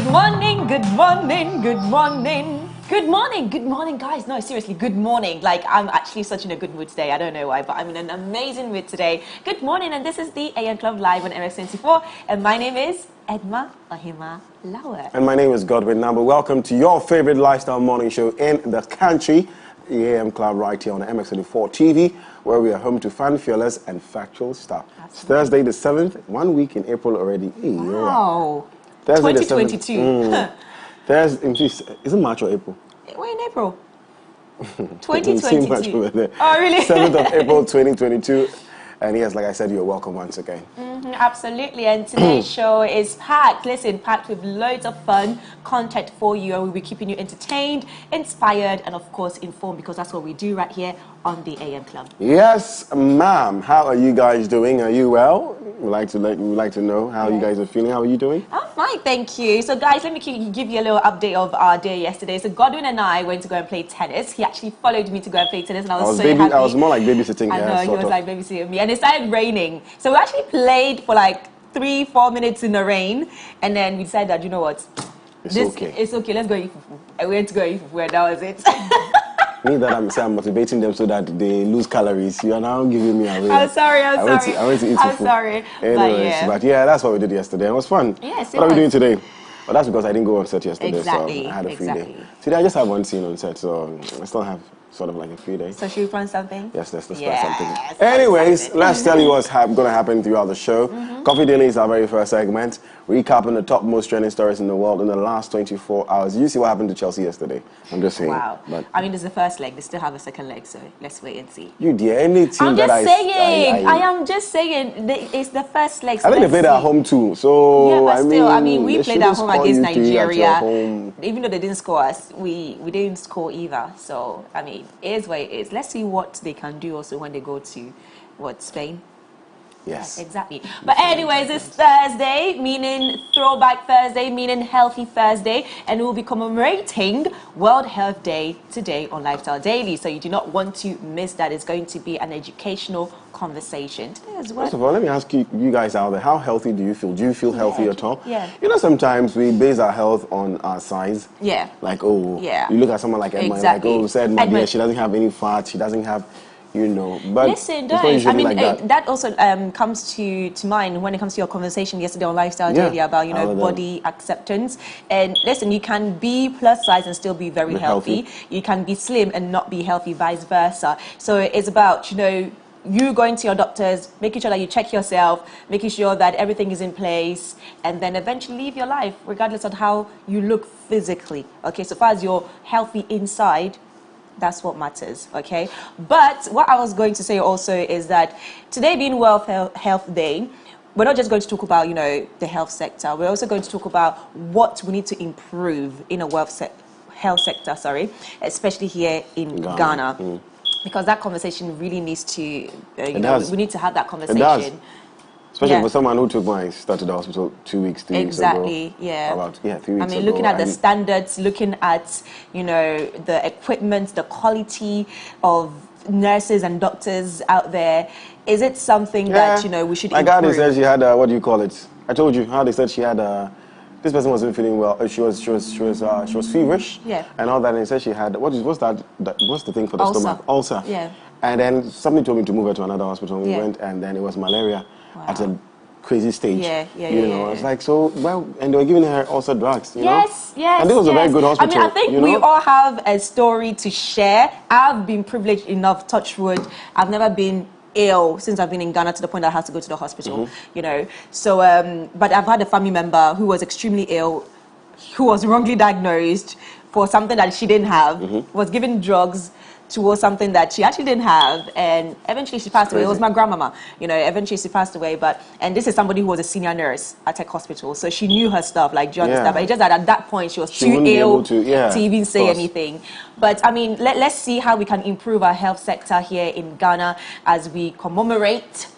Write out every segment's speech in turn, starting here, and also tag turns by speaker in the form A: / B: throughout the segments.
A: Good morning, good morning, good morning. Good morning, good morning, guys. No, seriously, good morning. Like, I'm actually such in a good mood today. I don't know why, but I'm in an amazing mood today. Good morning, and this is the AM Club Live on MX24. And my name is Edma Ohima Lauer.
B: And my name is Godwin Number. Welcome to your favorite lifestyle morning show in the country, the AM Club, right here on MX24 TV, where we are home to fun, fearless, and factual stuff. It's Thursday the 7th, 1 week in April already. Hey,
A: wow.
B: Thursday
A: 2022.
B: Thursday, is it March or April?
A: We're in April. 2022. Oh, really?
B: 7th of April, 2022. And yes, like I said, you're welcome once again.
A: Absolutely. And today's show is packed. Listen, packed with loads of fun content for you. And we'll be keeping you entertained, inspired, and of course informed, because that's what we do right here on the AM Club.
B: Yes, ma'am. How are you guys doing? Are you well? We'd like to know how you guys are feeling. How are you doing?
A: I'm fine, thank you. So, guys, let me give you a little update of our day yesterday. So, Godwin and I went to go and play tennis. He actually followed me to go and play tennis, and I was so happy.
B: I was more like babysitting.
A: I know, he was like babysitting me. And it started raining. So, we actually played for like 3-4 minutes in the rain. And then we decided that, you know what?
B: It's okay.
A: It's okay. Let's go eat fufu. I went to go eat fufu, and that was it.
B: Me that I'm motivating them so that they lose calories. You are now giving me away.
A: I'm sorry.
B: I went to eat
A: I'm
B: fufu.
A: sorry.
B: Anyways, but yeah, that's what we did yesterday. It was fun.
A: Yes,
B: what are we doing today? Well, that's because I didn't go on set yesterday,
A: exactly,
B: so I had a free day. Today I just have one scene on set, so I still have sort of like a free day.
A: So should we plan something?
B: Yes, let's plan something. Anyways, let's tell you what's going to happen throughout the show. Coffee Daily is our very first segment, recapping the top most trending stories in the world in the last 24 hours. You see what happened to Chelsea yesterday. I'm just saying.
A: Wow.
B: But
A: I mean, this is the first leg. They still have a second leg, so let's wait and see.
B: You dear, any team
A: I'm
B: that
A: just saying. I am just saying. It's the first leg. So
B: I think they played at home too. So
A: yeah, but still, I mean, we played at home against Nigeria. Even though they didn't score us, we didn't score either. So I mean, it is what it is. Let's see what they can do also when they go to Spain.
B: Yes.
A: Exactly. But anyways, it's Thursday, meaning Throwback Thursday, meaning Healthy Thursday, and we'll be commemorating World Health Day today on Lifestyle Daily. So you do not want to miss that. It's going to be an educational conversation today as well.
B: First of all, let me ask you guys out there, how healthy do you feel? Do you feel healthy at all?
A: Yeah.
B: You know, sometimes we base our health on our size.
A: Yeah.
B: Like, you look at someone like Edma, like, Edma, she doesn't have any fat, she doesn't have... You know, but
A: listen, I mean, like that also comes to mind when it comes to your conversation yesterday on Lifestyle Daily about, you know, body acceptance. And listen, you can be plus size and still be very healthy. You can be slim and not be healthy, vice versa. So it's about, you know, you going to your doctors, making sure that you check yourself, making sure that everything is in place, and then eventually live your life, regardless of how you look physically. Okay, so far as you're healthy inside, that's what matters, okay? But what I was going to say also is that today being World Health Day, we're not just going to talk about, you know, the health sector. We're also going to talk about what we need to improve in a health sector, especially here in Ghana. Because that conversation really needs to, we need to have that conversation.
B: Especially for someone who took my sister to the hospital 3 weeks ago.
A: Exactly, yeah.
B: 3 weeks ago.
A: I mean, looking at the standards, looking at, you know, the equipment, the quality of nurses and doctors out there, is it something that, you know, we should improve?
B: My God, they said she had, what do you call it? I told you how they said she had, this person wasn't feeling well. She was feverish.
A: Yeah.
B: And all that, and they said she had, what's the thing for the stomach? Ulcer.
A: Yeah.
B: And then somebody told me to move her to another hospital. We went, and then it was malaria. Wow. At a crazy stage. You know, it's like, so, well, and they were giving her also drugs, you know?
A: Yes.
B: And it was a very good hospital.
A: I mean, I think we all have a story to share. I've been privileged enough, touch wood. I've never been ill since I've been in Ghana to the point that I had to go to the hospital, you know? So, but I've had a family member who was extremely ill, who was wrongly diagnosed for something that she didn't have, was given drugs towards something that she actually didn't have, and eventually she passed away. It was my grandmama, you know. Eventually she passed away, and this is somebody who was a senior nurse at Tech Hospital, so she knew her stuff, like, do you understand? But it's just that at that point she was too ill to even say anything. But I mean, let's see how we can improve our health sector here in Ghana as we commemorate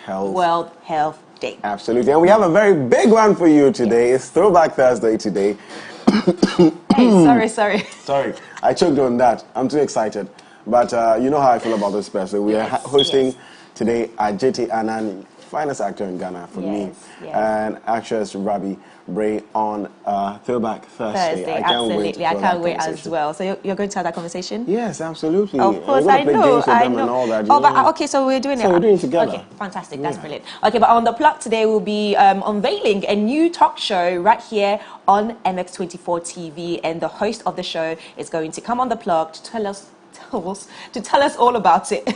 A: World Health Day.
B: Absolutely, and we have a very big one for you today. It's Throwback Thursday today.
A: Hey, sorry.
B: Sorry, I choked on that. I'm too excited. But you know how I feel about this person. We are hosting today Ajete Anani finest actor in Ghana for me. Yes. And actress Rabi Bray on Throwback Thursday. I can't wait.
A: I can't wait as well. So you're going to have that conversation?
B: Yes, absolutely.
A: Of course, I know.
B: And all that,
A: okay, so we're doing it.
B: So we're doing it together.
A: Okay, fantastic. That's brilliant. Okay, but on the plug today, we'll be unveiling a new talk show right here on MX24 TV, and the host of the show is going to come on the plug to tell us all about it.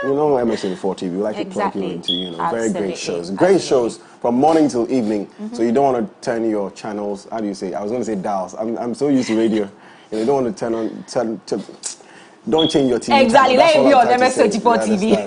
B: You know, MX24 TV, we like to plug you into, very great shows. Great shows from morning till evening. So you don't want to turn your channels, how do you say? I was going to say dials. I'm so used to radio. You don't want to don't change your TV.
A: Exactly, let it be on MX24 TV.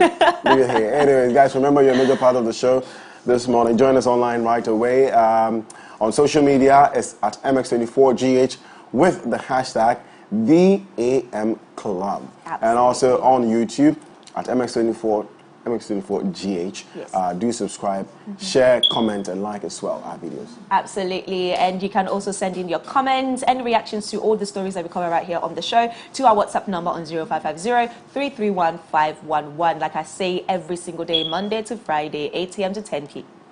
B: Anyways, guys, remember you're a major part of the show this morning. Join us online right away. On social media, it's at MX24GH with the hashtag TheAM Club. Absolutely. And also on YouTube at MX24GH. Yes. Do subscribe, share, comment, and like as well our videos. Absolutely.
A: And you can also send in your comments and reactions to all the stories that we cover right here on the show to our WhatsApp number on 0550-331-511. Like I say, every single day, Monday to Friday, 8 a.m. to 10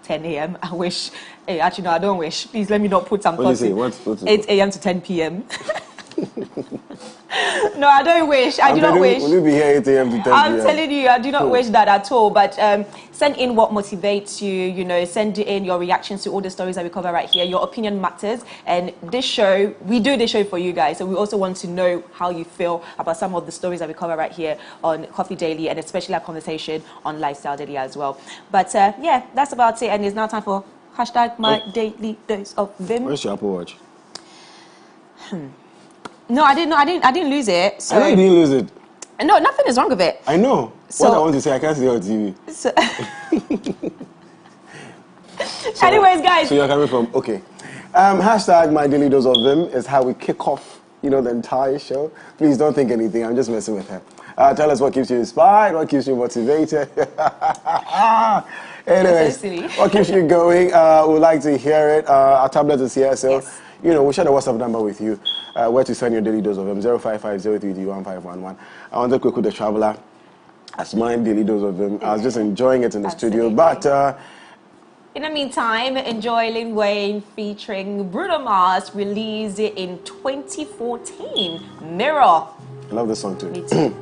A: a.m. I wish. Hey, actually, no, I don't wish. Please let me not put some thoughts in. What's 8 a.m. to 10 p.m. No, I don't wish. I do not wish.
B: Will you be here 8 a.m. to 10 p.m.?
A: I'm telling you, I do not wish that at all. But send in what motivates you, send in your reactions to all the stories that we cover right here. Your opinion matters. And this show, we do this show for you guys. So we also want to know how you feel about some of the stories that we cover right here on Coffee Daily, and especially our conversation on Lifestyle Daily as well. But yeah, that's about it. And it's now time for hashtag my daily dose of Vim.
B: Where's your Apple Watch?
A: No, I didn't lose it. So.
B: I know you didn't lose it.
A: No, nothing is wrong with it.
B: I know. So, what I want to say, I can't see it on TV.
A: So, anyways, guys.
B: So you're coming from, okay. Hashtag my daily dose of Vim is how we kick off, the entire show. Please don't think anything. I'm just messing with her. Tell us what keeps you inspired, what keeps you motivated. Anyways, what keeps you going? We'd like to hear it. Our tablet is here, so... Yes. We'll share the WhatsApp number with you, where to send your daily dose of them, 055-033-1511. I want to quick with the traveler as my daily dose of them. I was just enjoying it in the studio, but...
A: in the meantime, enjoy Lil Wayne featuring Bruno Mars, released in 2014, Mirror.
B: I love this song too.
A: Me too.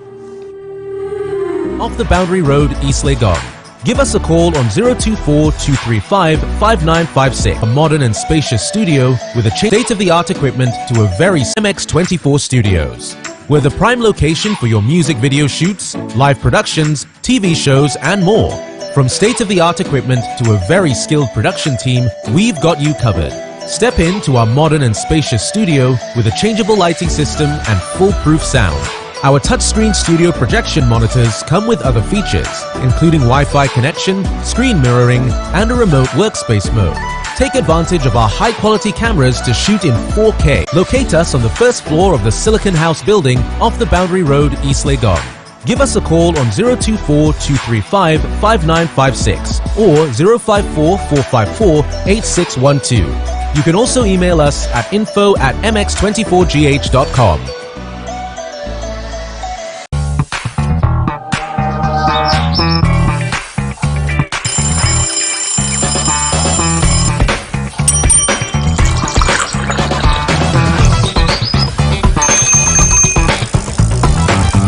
C: Off the Boundary Road, East Legon. Give us a call on 024-235-5956. A modern and spacious studio with a state-of-the-art equipment to a very MX24 Studios. We're the prime location for your music video shoots, live productions, TV shows, and more. From state-of-the-art equipment to a very skilled production team, we've got you covered. Step into our modern and spacious studio with a changeable lighting system and foolproof sound. Our touchscreen studio projection monitors come with other features, including Wi-Fi connection, screen mirroring, and a remote workspace mode. Take advantage of our high-quality cameras to shoot in 4K. Locate us on the first floor of the Silicon House building off the Boundary Road, East Legon. Give us a call on 024-235-5956 or 054-454-8612. You can also email us at info@mx24gh.com.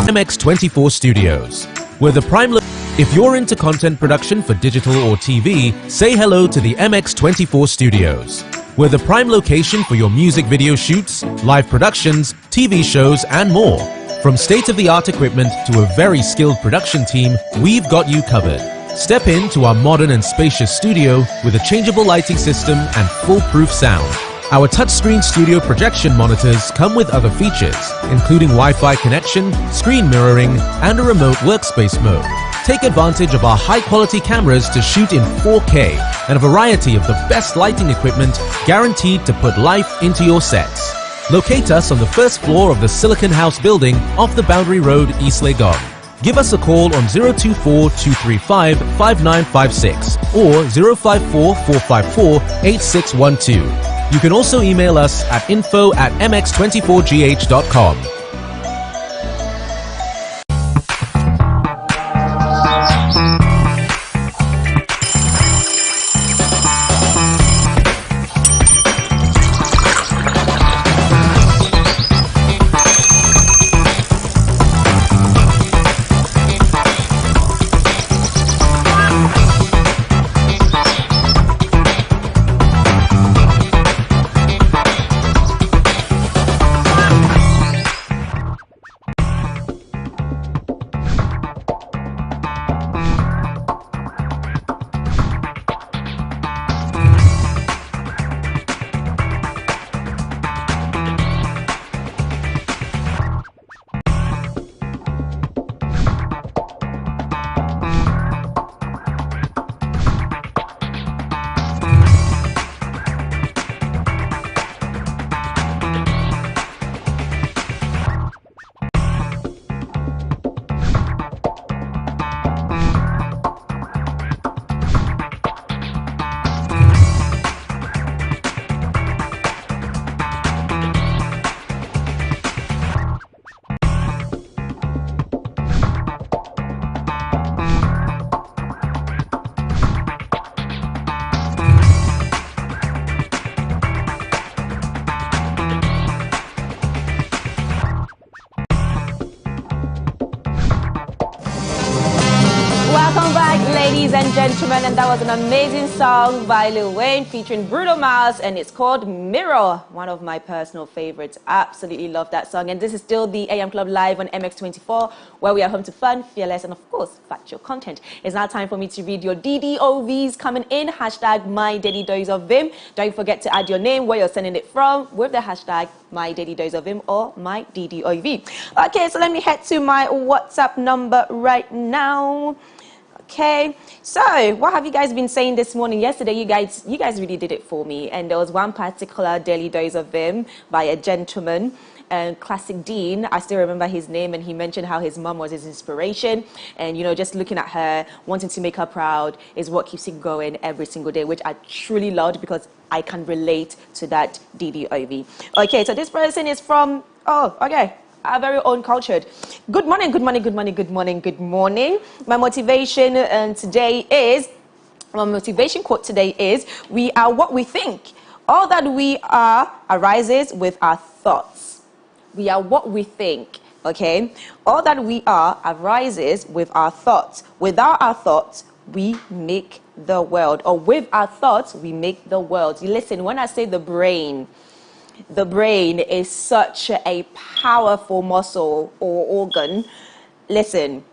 C: MX24 Studios. We're the prime If you're into content production for digital or TV, say hello to the MX24 Studios. We're the prime location for your music video shoots, live productions, TV shows, and more. From state-of-the-art equipment to a very skilled production team, we've got you covered. Step into our modern and spacious studio with a changeable lighting system and foolproof sound. Our touchscreen studio projection monitors come with other features, including Wi-Fi connection, screen mirroring, and a remote workspace mode. Take advantage of our high-quality cameras to shoot in 4K and a variety of the best lighting equipment guaranteed to put life into your sets. Locate us on the first floor of the Silicon House building off the Boundary Road, East Legon. Give us a call on 024-235-5956 or 054-454-8612. You can also email us at info@mx24gh.com.
A: gentlemen, and that was an amazing song by Lil Wayne featuring Bruno Mars, and it's called Mirror, one of my personal favorites. Absolutely love that song. And this is still the AM Club live on MX24, where we are home to fun, fearless, and of course, factual content. It's now time for me to read your DDOVs coming in. Hashtag My Daily Dose of Vim. Don't forget to add your name, where you're sending it from, with the hashtag My Daily Dose of Vim or My DDOV. Okay, so let me head to my WhatsApp number right now. Okay, so what have you guys been saying this morning? Yesterday, you guys really did it for me, and there was one particular daily dose of Vim by a gentleman, Classic Dean. I still remember his name, and he mentioned how his mum was his inspiration, and you know, just looking at her, wanting to make her proud is what keeps him going every single day, which I truly loved because I can relate to that DDOV. Okay, so this person is from, our very own Cultured. Good morning, good morning, good morning, good morning, good morning. My motivation quote today is, we are what we think. All that we are arises with our thoughts. We are what we think, okay? All that we are arises with our thoughts. Without our thoughts, we make the world. Or with our thoughts, we make the world. Listen, when I say the brain is such a powerful muscle or organ. Listen,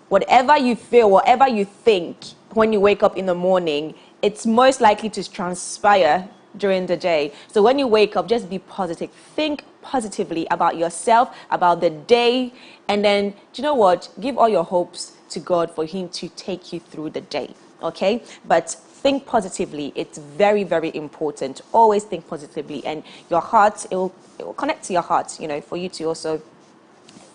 A: whatever you feel, whatever you think when you wake up in the morning, it's most likely to transpire during the day. So when you wake up, just be positive. Think positively about yourself, about the day, and then, do you know what? Give all your hopes to God for Him to take you through the day, okay? But think positively. It's very, very important. Always think positively, and your heart, it will connect to your heart, you know, for you to also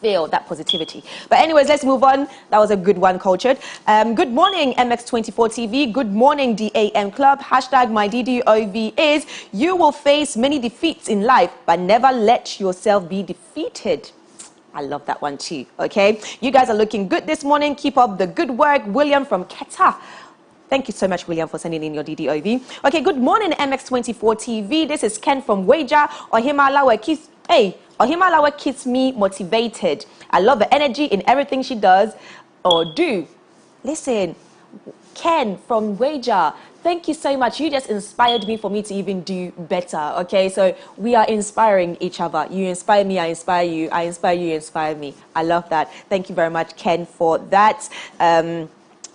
A: feel that positivity. But anyways, let's move on. That was a good one, Cultured. Good morning, MX24 TV. Good morning, DAM Club. Hashtag my DDOV is, you will face many defeats in life, but never let yourself be defeated. I love that one too, okay? You guys are looking good this morning. Keep up the good work. William from Keta. Thank you so much, William, for sending in your DDOV. Okay, good morning, MX24 TV. This is Ken from Wager. Ohimalawa keeps me motivated. I love the energy in everything she does or do. Listen, Ken from Wager, thank you so much. You just inspired me for me to even do better, okay? So we are inspiring each other. You inspire me, I inspire you. I inspire you, you inspire me. I love that. Thank you very much, Ken, for that.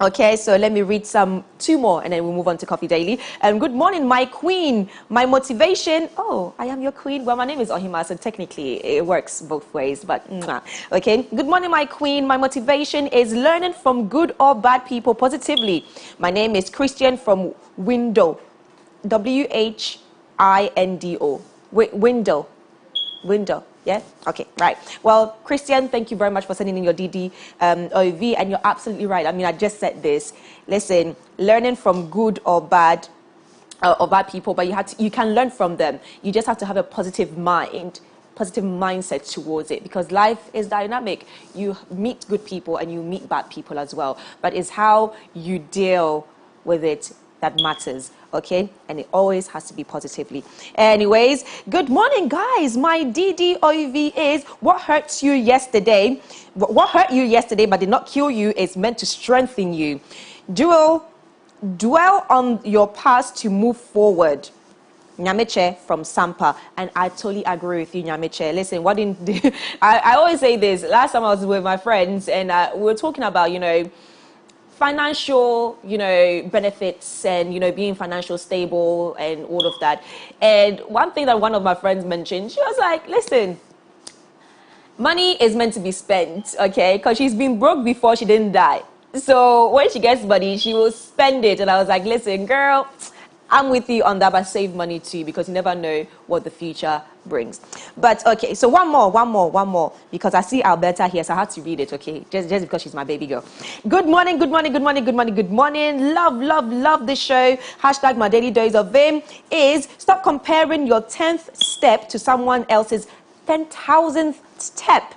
A: Okay, so let me read two more, and then we'll move on to Coffee Daily. Good morning, my queen. My motivation. Oh, I am your queen. Well, my name is Ohima, so technically it works both ways, but okay. Good morning, my queen. My motivation is learning from good or bad people positively. My name is Christian from Window. WHINDO. Window. Yeah? Okay, right. Well, Christian, thank you very much for sending in your DDOV, and you're absolutely right. I mean, I just said this. Listen, learning from good or bad people, but you can learn from them. You just have to have a positive mindset towards it, because life is dynamic. You meet good people and you meet bad people as well, but it's how you deal with it that matters, okay? And it always has to be positively. Anyways, good morning, guys. My DDOV is, what hurt you yesterday but did not kill you is meant to strengthen you. Dwell on your past to move forward. Nyamiche from Sampa, and I totally agree with you, Nyamiche. Listen, I always say this. Last time I was with my friends, and we were talking about, you know, financial, you know, benefits and, you know, being financially stable and all of that. And one thing that one of my friends mentioned, she was like, listen, money is meant to be spent, okay? Because she's been broke before she didn't die. So when she gets money, she will spend it. And I was like, listen, girl, I'm with you on that, but save money too, because you never know what the future brings. But okay, so one more, because I see Alberta here, so I have to read it, okay? Just because she's my baby girl. Good morning, good morning, good morning, good morning, good morning. Love this show. Hashtag my daily dose of Vim is, stop comparing your 10th step to someone else's 10,000th step.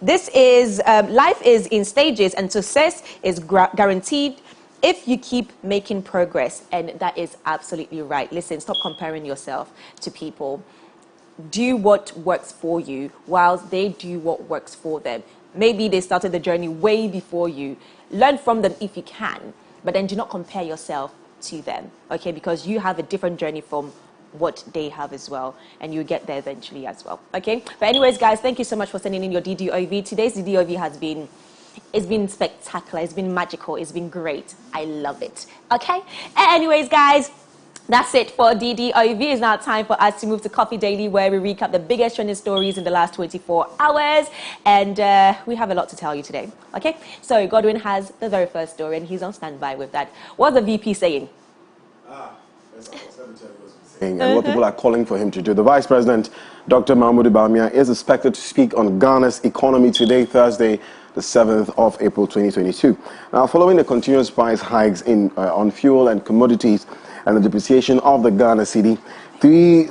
A: This is, life is in stages, and success is guaranteed if you keep making progress. And that is absolutely right. Listen, stop comparing yourself to people. Do what works for you whilst they do what works for them. Maybe they started the journey way before you. Learn from them if you can, but then do not compare yourself to them, okay? Because you have a different journey from what they have as well, and you get there eventually as well, okay? But anyways, guys, thank you so much for sending in your DDOV. Today's DDOV has been, it's been spectacular, it's been magical, it's been great. I love it, okay? Anyways, guys, that's it for DDOV. It's now time for us to move to Coffee Daily, where we recap the biggest trending stories in the last 24 hours. And we have a lot to tell you today. Okay? So Godwin has the very first story, and he's on standby with that. What's the VP saying?
B: And what people are calling for him to do. The Vice President, Dr. Mahmoud Bawumia, is expected to speak on Ghana's economy today, Thursday, the 7th of April 2022. Now, following the continuous price hikes on fuel and commodities, and the depreciation of the Ghana cedi,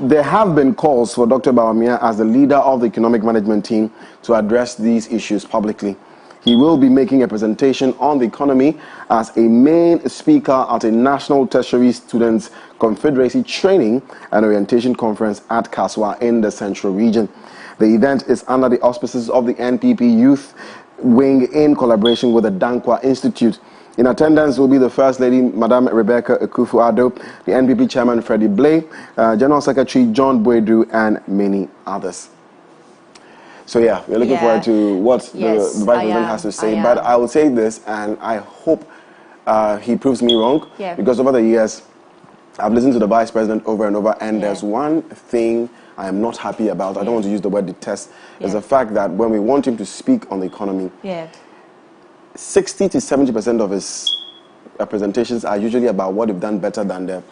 B: there have been calls for Dr. Bawumia as the leader of the economic management team to address these issues publicly. He will be making a presentation on the economy as a main speaker at a National Tertiary Students Confederacy Training and Orientation Conference at Kaswa in the Central Region. The event is under the auspices of the NPP Youth Wing in collaboration with the Dankwa Institute. In attendance will be the First Lady, Madame Rebecca Akufo-Addo, the NPP Chairman Freddie Blay, General Secretary John Boydru, and many others. So yeah, we're looking forward to what the Vice President has to say. But I will say this, and I hope he proves me wrong, because over the years, I've listened to the Vice President over and over, and there's one thing I am not happy about. I don't want to use the word detest. Is the fact that when we want him to speak on the economy, 60 to 70% of his presentations are usually about what they've done better than the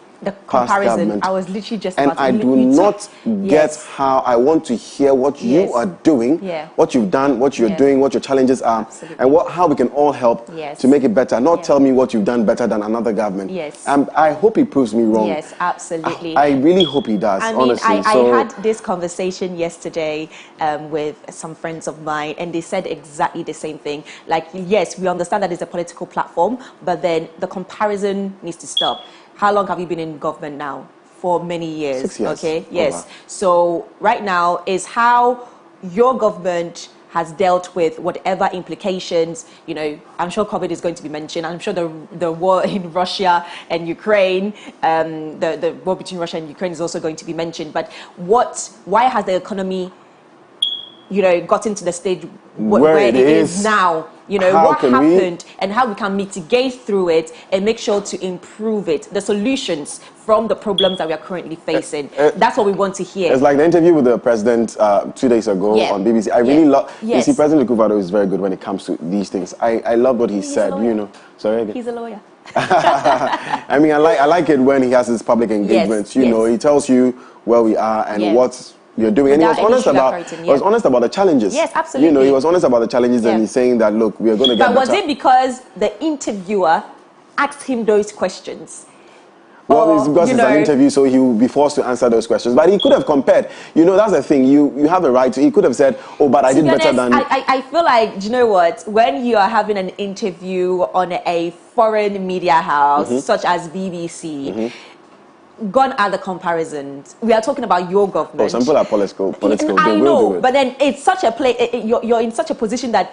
B: past government. I was literally just about to I do not get how I want to hear what you are doing, what you've done, what you're doing, what your challenges are, and how we can all help to make it better. Not tell me what you've done better than another government. And I hope he proves me wrong.
A: Yes, absolutely.
B: I really hope he does,
A: I mean, honestly. I had this conversation yesterday with some friends of mine, and they said exactly the same thing. Like, yes, we understand that it's a political platform, but then the comparison needs to stop. How long have you been in government now? For many years.
B: 6 years.
A: Okay, yes. So right now is how your government has dealt with whatever implications, you know, I'm sure COVID is going to be mentioned. I'm sure the war in Russia and Ukraine, the war between Russia and Ukraine is also going to be mentioned. But why has the economy, you know, gotten to the stage where it is now? You know, what happened and how we can mitigate through it and make sure to improve it, the solutions from the problems that we are currently facing. That's what we want to hear. It's
B: like the interview with the president 2 days ago on BBC. I really love, you see, President Akufo-Addo is very good when it comes to these things. I love what he said, you know. Sorry again.
A: He's a lawyer.
B: I mean, I like it when he has his public engagements, you know, he tells you where we are and what's you're doing, and he was honest about the challenges.
A: Yes, absolutely.
B: You know, he was honest about the challenges, and he's saying that, look, we are going to get better.
A: But was it because the interviewer asked him those questions?
B: Well, it's because it's an interview, so he will be forced to answer those questions. But he could have compared. You know, that's the thing. You have a right to. He could have said, "Oh, but I did better than."
A: I feel like, do you know what? When you are having an interview on a foreign media house, such as BBC. Gone are the comparisons. We are talking about your government.
B: Oh, some people are political.
A: I know, but then it's such a you're in such a position that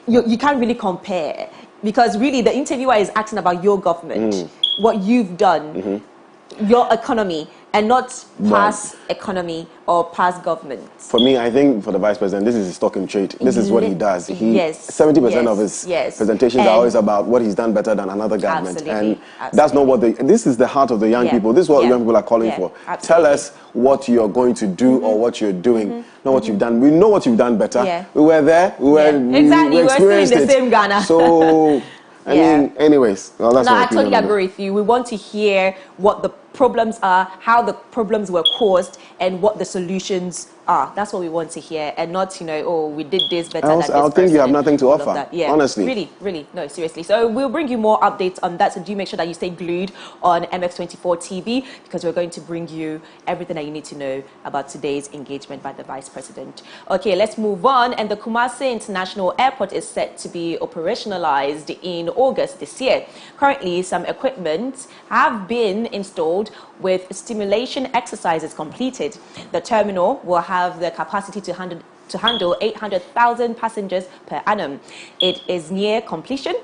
A: you can't really compare, because really the interviewer is asking about your government, what you've done, your economy, and not past economy or past government.
B: For me, I think for the Vice President, this is his stock and trade. This is what he does. 70% of his presentations are always about what he's done better than another government. And that's not what this is the heart of the young people. This is what young people are calling for. Tell us what you're going to do or what you're doing, not what you've done. We know what you've done better. We were there. We experienced
A: in the same Ghana.
B: So, I mean, anyways. Well, that's
A: I totally agree with you. We want to hear what the problems are, how the problems were caused, and what the solutions are. That's what we want to hear, and not, you know, oh, we did this better than this person.
B: I think you have nothing to offer, honestly.
A: Really, no, seriously. So we'll bring you more updates on that, so do make sure that you stay glued on MX24 TV, because we're going to bring you everything that you need to know about today's engagement by the Vice President. Okay, let's move on. And the Kumasi International Airport is set to be operationalized in August this year. Currently, some equipment have been installed with stimulation exercises completed. The terminal will have the capacity to to handle 800,000 passengers per annum. It is near completion,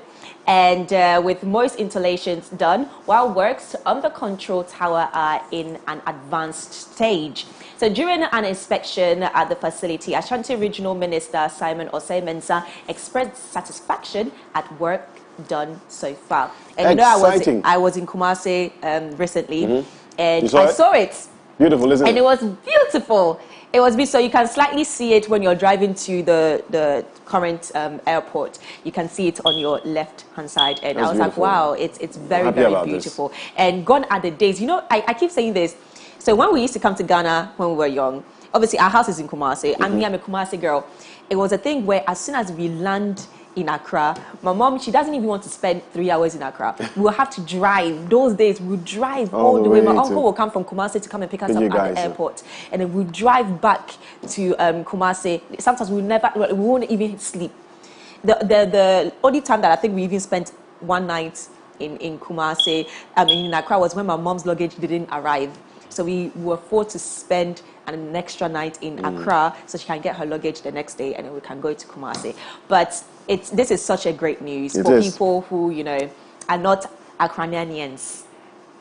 A: and with most installations done, while works on the control tower are in an advanced stage. So during an inspection at the facility, Ashanti Regional Minister Simon Osei-Mensah expressed satisfaction at work done so far. And
B: exciting.
A: I was in Kumasi recently, and I saw it.
B: Beautiful, isn't it?
A: And it was beautiful. It was so you can slightly see it when you're driving to the current airport. You can see it on your left hand side, and I was beautiful. Like, wow, it's very beautiful. This. And gone are the days. You know, I keep saying this. So when we used to come to Ghana when we were young, obviously our house is in Kumasi. I'm a Kumasi girl. It was a thing where as soon as we land in Accra, my mom, she doesn't even want to spend 3 hours in Accra. We'll have to drive. Those days we'll drive all the way. My uncle will come from Kumasi to come and pick us up at the airport, and then we'll drive back to Kumasi. Sometimes we won't even sleep. The only time that I think we even spent one night in Kumasi, in Accra, was when my mom's luggage didn't arrive. So we were forced to spend an extra night in Accra so she can get her luggage the next day, and then we can go to Kumasi. But this is such a great news for people who, you know, are not Accranians.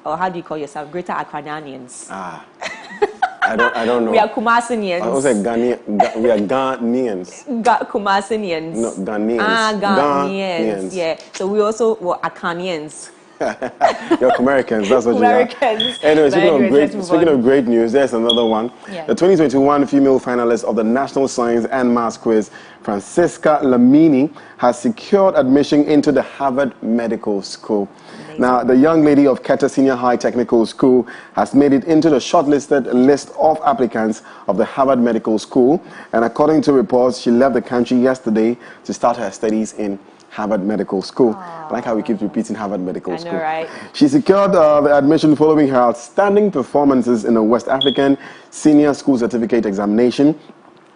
A: Or how do you call yourself? Greater Accranians.
B: I don't know.
A: We are Kumasinians.
B: I was like we are Ghanaians.
A: Kumasinians.
B: No, Ghanaians.
A: Ghanaians. Yeah. So we also were Akanians.
B: You're Americans, that's what
A: Americans.
B: you are. Anyway, speaking of great news, there's another one. Yeah. The 2021 female finalist of the National Science and Maths Quiz, Francisca Lamini, has secured admission into the Harvard Medical School. Amazing. Now, the young lady of Keta Senior High Technical School has made it into the shortlisted list of applicants of the Harvard Medical School. And according to reports, she left the country yesterday to start her studies in Harvard Medical School. I like how we keep repeating Harvard Medical School.
A: I know, right?
B: She secured the admission following her outstanding performances in the West African Senior School Certificate examination.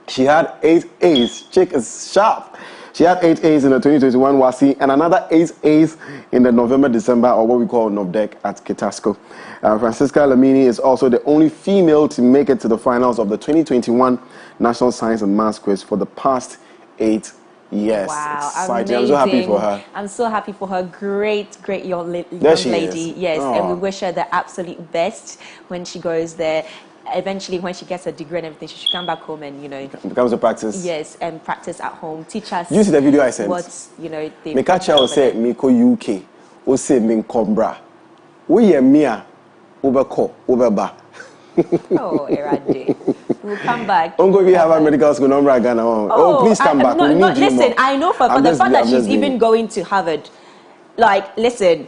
B: She had 8 A's. Chick is sharp. She had 8 A's in the 2021 WASI and another 8 A's in the November-December, or what we call NOVDEC, at Ketasco. Francisca Lamini is also the only female to make it to the finals of the 2021 National Science and Maths Quiz for the past 8 years.
A: Wow,
B: exciting.
A: Amazing.
B: I'm so happy for her.
A: I'm so happy for her. Great young lady. Yes, and we wish her the absolute best when she goes there. Eventually, when she gets a degree and everything, she should come back home and, you know,
B: becomes a practice.
A: Yes, and practice at home. Teach us.
B: You see the video I sent?
A: What, you know, they
B: Mekacha will say Miko UK. Will say Min Combra. We are Mia Ubako Ubaba.
A: Oh, Erade. We'll come back.
B: I'm going to have a medical school number Ghana. Oh, please come back.
A: No, listen, I know for the fact that she's even going to Harvard. Like, listen,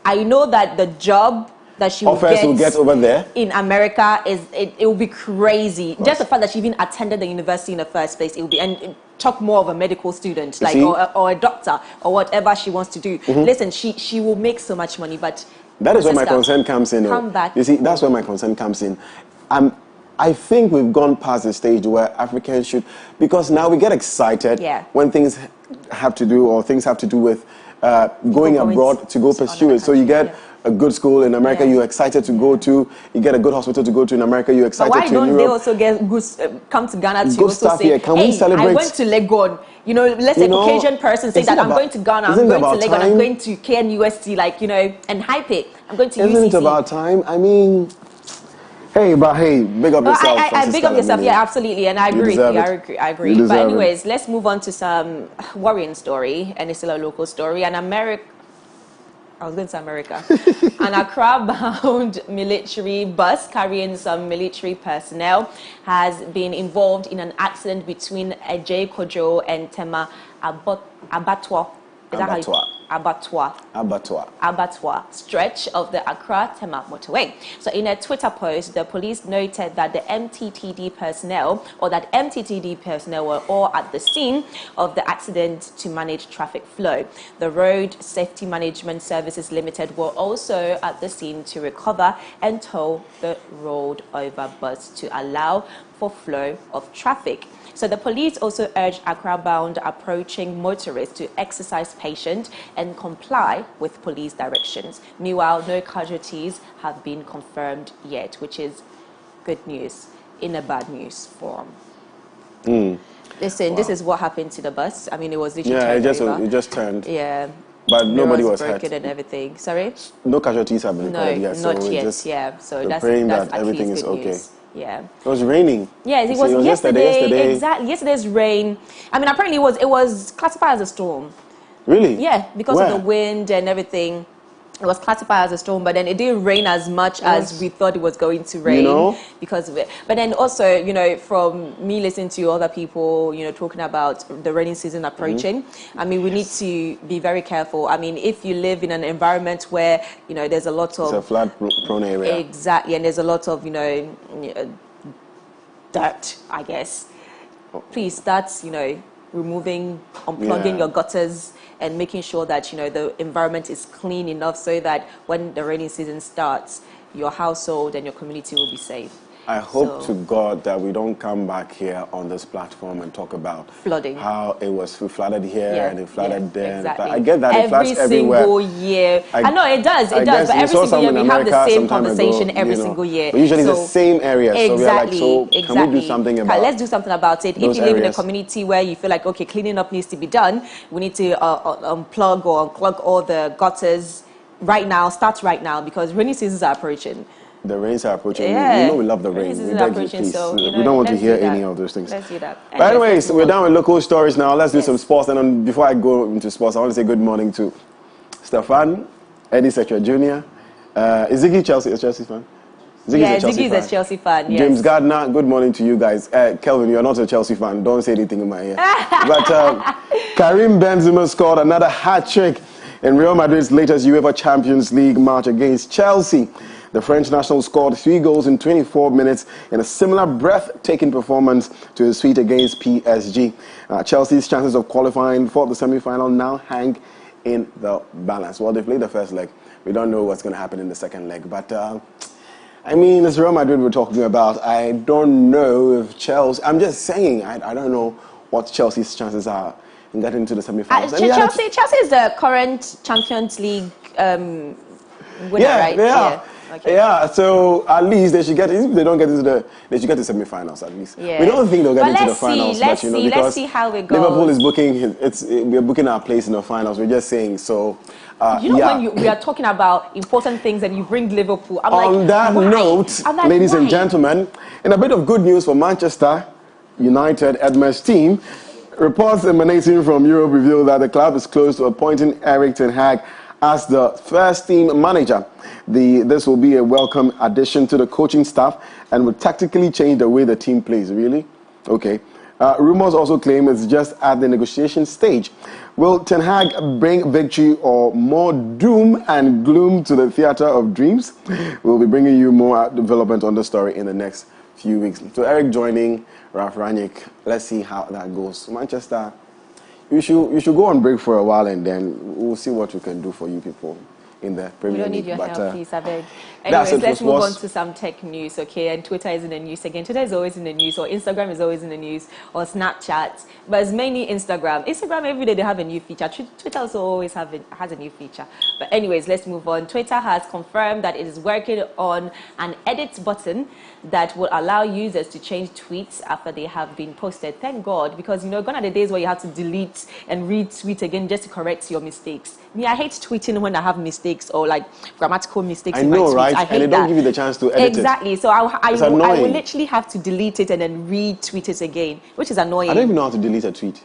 A: I know that the job that she will get
B: over there
A: in America it will be crazy. Just the fact that she even attended the university in the first place, it will be, and talk more of a medical student, like or a doctor or whatever she wants to do. Listen, she will make so much money, but
B: that is where my concern comes in.
A: Come back.
B: You see, that's where my concern comes in. I think we've gone past the stage where Africans should, because now we get excited when things have to do, or things have to do with going abroad to go pursue it. So you get a good school in America, you're excited to go to. You get a good hospital to go to in America, you're excited to.
A: But why don't they also get good, come to Ghana to
B: good
A: also
B: stuff
A: say,
B: here. Can we celebrate?
A: I went to Legon. You know, let's say Caucasian person say that I'm going to Ghana, I'm going to Legon, I'm going to KNUST, like, you know, and hype it. I'm going to UCC.
B: Isn't it about time? I mean, hey, big up yourself.
A: I big up yourself, yeah, absolutely, and I agree. I agree. But anyways, let's move on to some worrying story, and it's still a local story. I was going to America. An Accra-bound military bus carrying some military personnel has been involved in an accident between Ejay Kojo and Tema Abattoir. Abattoir stretch of the Accra-Tema motorway. So in a Twitter post, the police noted that the MTTD personnel were all at the scene of the accident to manage traffic flow. The Road Safety Management Services Limited were also at the scene to recover and tow the rolled over bus to allow for flow of traffic. So the police also urged Accra-bound approaching motorists to exercise patience and comply with police directions. Meanwhile, no casualties have been confirmed yet, which is good news in a bad news form. Listen,
B: wow.
A: This is what happened to the bus. I mean, it was literally
B: it just turned.
A: Yeah.
B: But nobody was hurt.
A: And everything. Sorry?
B: No casualties have been recorded yet.
A: Not
B: so
A: yet.
B: Just,
A: yeah. So that's
B: praying
A: that's
B: that everything is okay.
A: News. Yeah.
B: It was raining.
A: Yeah, it was yesterday. Exactly. Yesterday's rain. I mean, apparently it was classified as a storm.
B: Really?
A: Yeah, because of the wind and everything. It was classified as a storm, but then it didn't rain as much as we thought it was going to rain because of it. But then also, from me listening to other people, talking about the rainy season approaching, I mean, we need to be very careful. I mean, if you live in an environment where, there's a lot of...
B: It's a flood-prone area.
A: Exactly, and there's a lot of, dirt, I guess. Please start, unplugging your gutters and making sure that the environment is clean enough so that when the rainy season starts, your household and your community will be safe.
B: I hope to God that we don't come back here on this platform and talk about
A: flooding.
B: How it was flooded here and it flooded there.
A: Exactly.
B: I get that it floods everywhere.
A: Every single year. I know it does, but every single year we have the same conversation every single year.
B: But usually it's the same area.
A: Exactly.
B: So we are like, can we do something about it?
A: Let's do something about it. If you live in a community where you feel like, okay, cleaning up needs to be done, we need to unplug or unclog all the gutters right now, start right now, because rainy seasons are approaching.
B: The rains are approaching. Yeah. We love the rain. We beg you, please.
A: So,
B: we don't want to hear any of those things.
A: Let's do that.
B: But anyways, we're done with local stories now. Let's do some sports. And before I go into sports, I want to say good morning to Stefan, Eddie Setra Jr. Is Ziggy a Chelsea fan?
A: Ziggy is a Chelsea fan, yes.
B: James Gardner, good morning to you guys. Kelvin, you're not a Chelsea fan. Don't say anything in my ear. But Karim Benzema scored another hat-trick in Real Madrid's latest UEFA Champions League match against Chelsea. The French national scored 3 goals in 24 minutes in a similar breathtaking performance to his feat against PSG. Chelsea's chances of qualifying for the semi-final now hang in the balance. Well, they played the first leg. We don't know what's going to happen in the second leg. But, I mean, it's Real Madrid we're talking about. I don't know if Chelsea... I'm just saying, I don't know what Chelsea's chances are in getting to the semi-finals.
A: Chelsea is the current Champions League winner, right?
B: Yeah. Okay. Yeah, so at least they should get, if they don't get into they should get to semi-finals at least. Yeah. We don't think they'll get into the finals,
A: let's see how it goes.
B: Liverpool is booking, we're booking our place in the finals. We're just saying, so.
A: When we are talking about important things and you bring Liverpool, I'm
B: on that note, ladies and gentlemen, in a bit of good news for Manchester United, Edmund's team, reports emanating from Europe reveal that the club is close to appointing Erik ten Hag as the first team manager. This will be a welcome addition to the coaching staff and will tactically change the way the team plays. Really? Okay. Rumors also claim it's just at the negotiation stage. Will Ten Hag bring victory or more doom and gloom to the theatre of dreams? We'll be bringing you more development on the story in the next few weeks. So Eric joining Ralph Rangnick. Let's see how that goes. Manchester, you should go on break for a while and then we'll see what we can do for you people in the Premier League.
A: We don't need your help, please, I beg. Anyways, let's move on to some tech news, okay? And Twitter is in the news again. Twitter is always in the news, or Instagram is always in the news, or Snapchat. But it's mainly Instagram. Instagram, every day they have a new feature. Twitter also always has a new feature. But anyways, let's move on. Twitter has confirmed that it is working on an edit button that will allow users to change tweets after they have been posted. Thank God, because, gone are the days where you have to delete and retweet again just to correct your mistakes. Me, I hate tweeting when I have mistakes or like grammatical mistakes in my tweets.
B: Right?
A: I hate
B: and they don't give you the chance to edit
A: it. So I will literally have to delete it and then retweet it again, which is annoying.
B: I don't even know how to delete a tweet.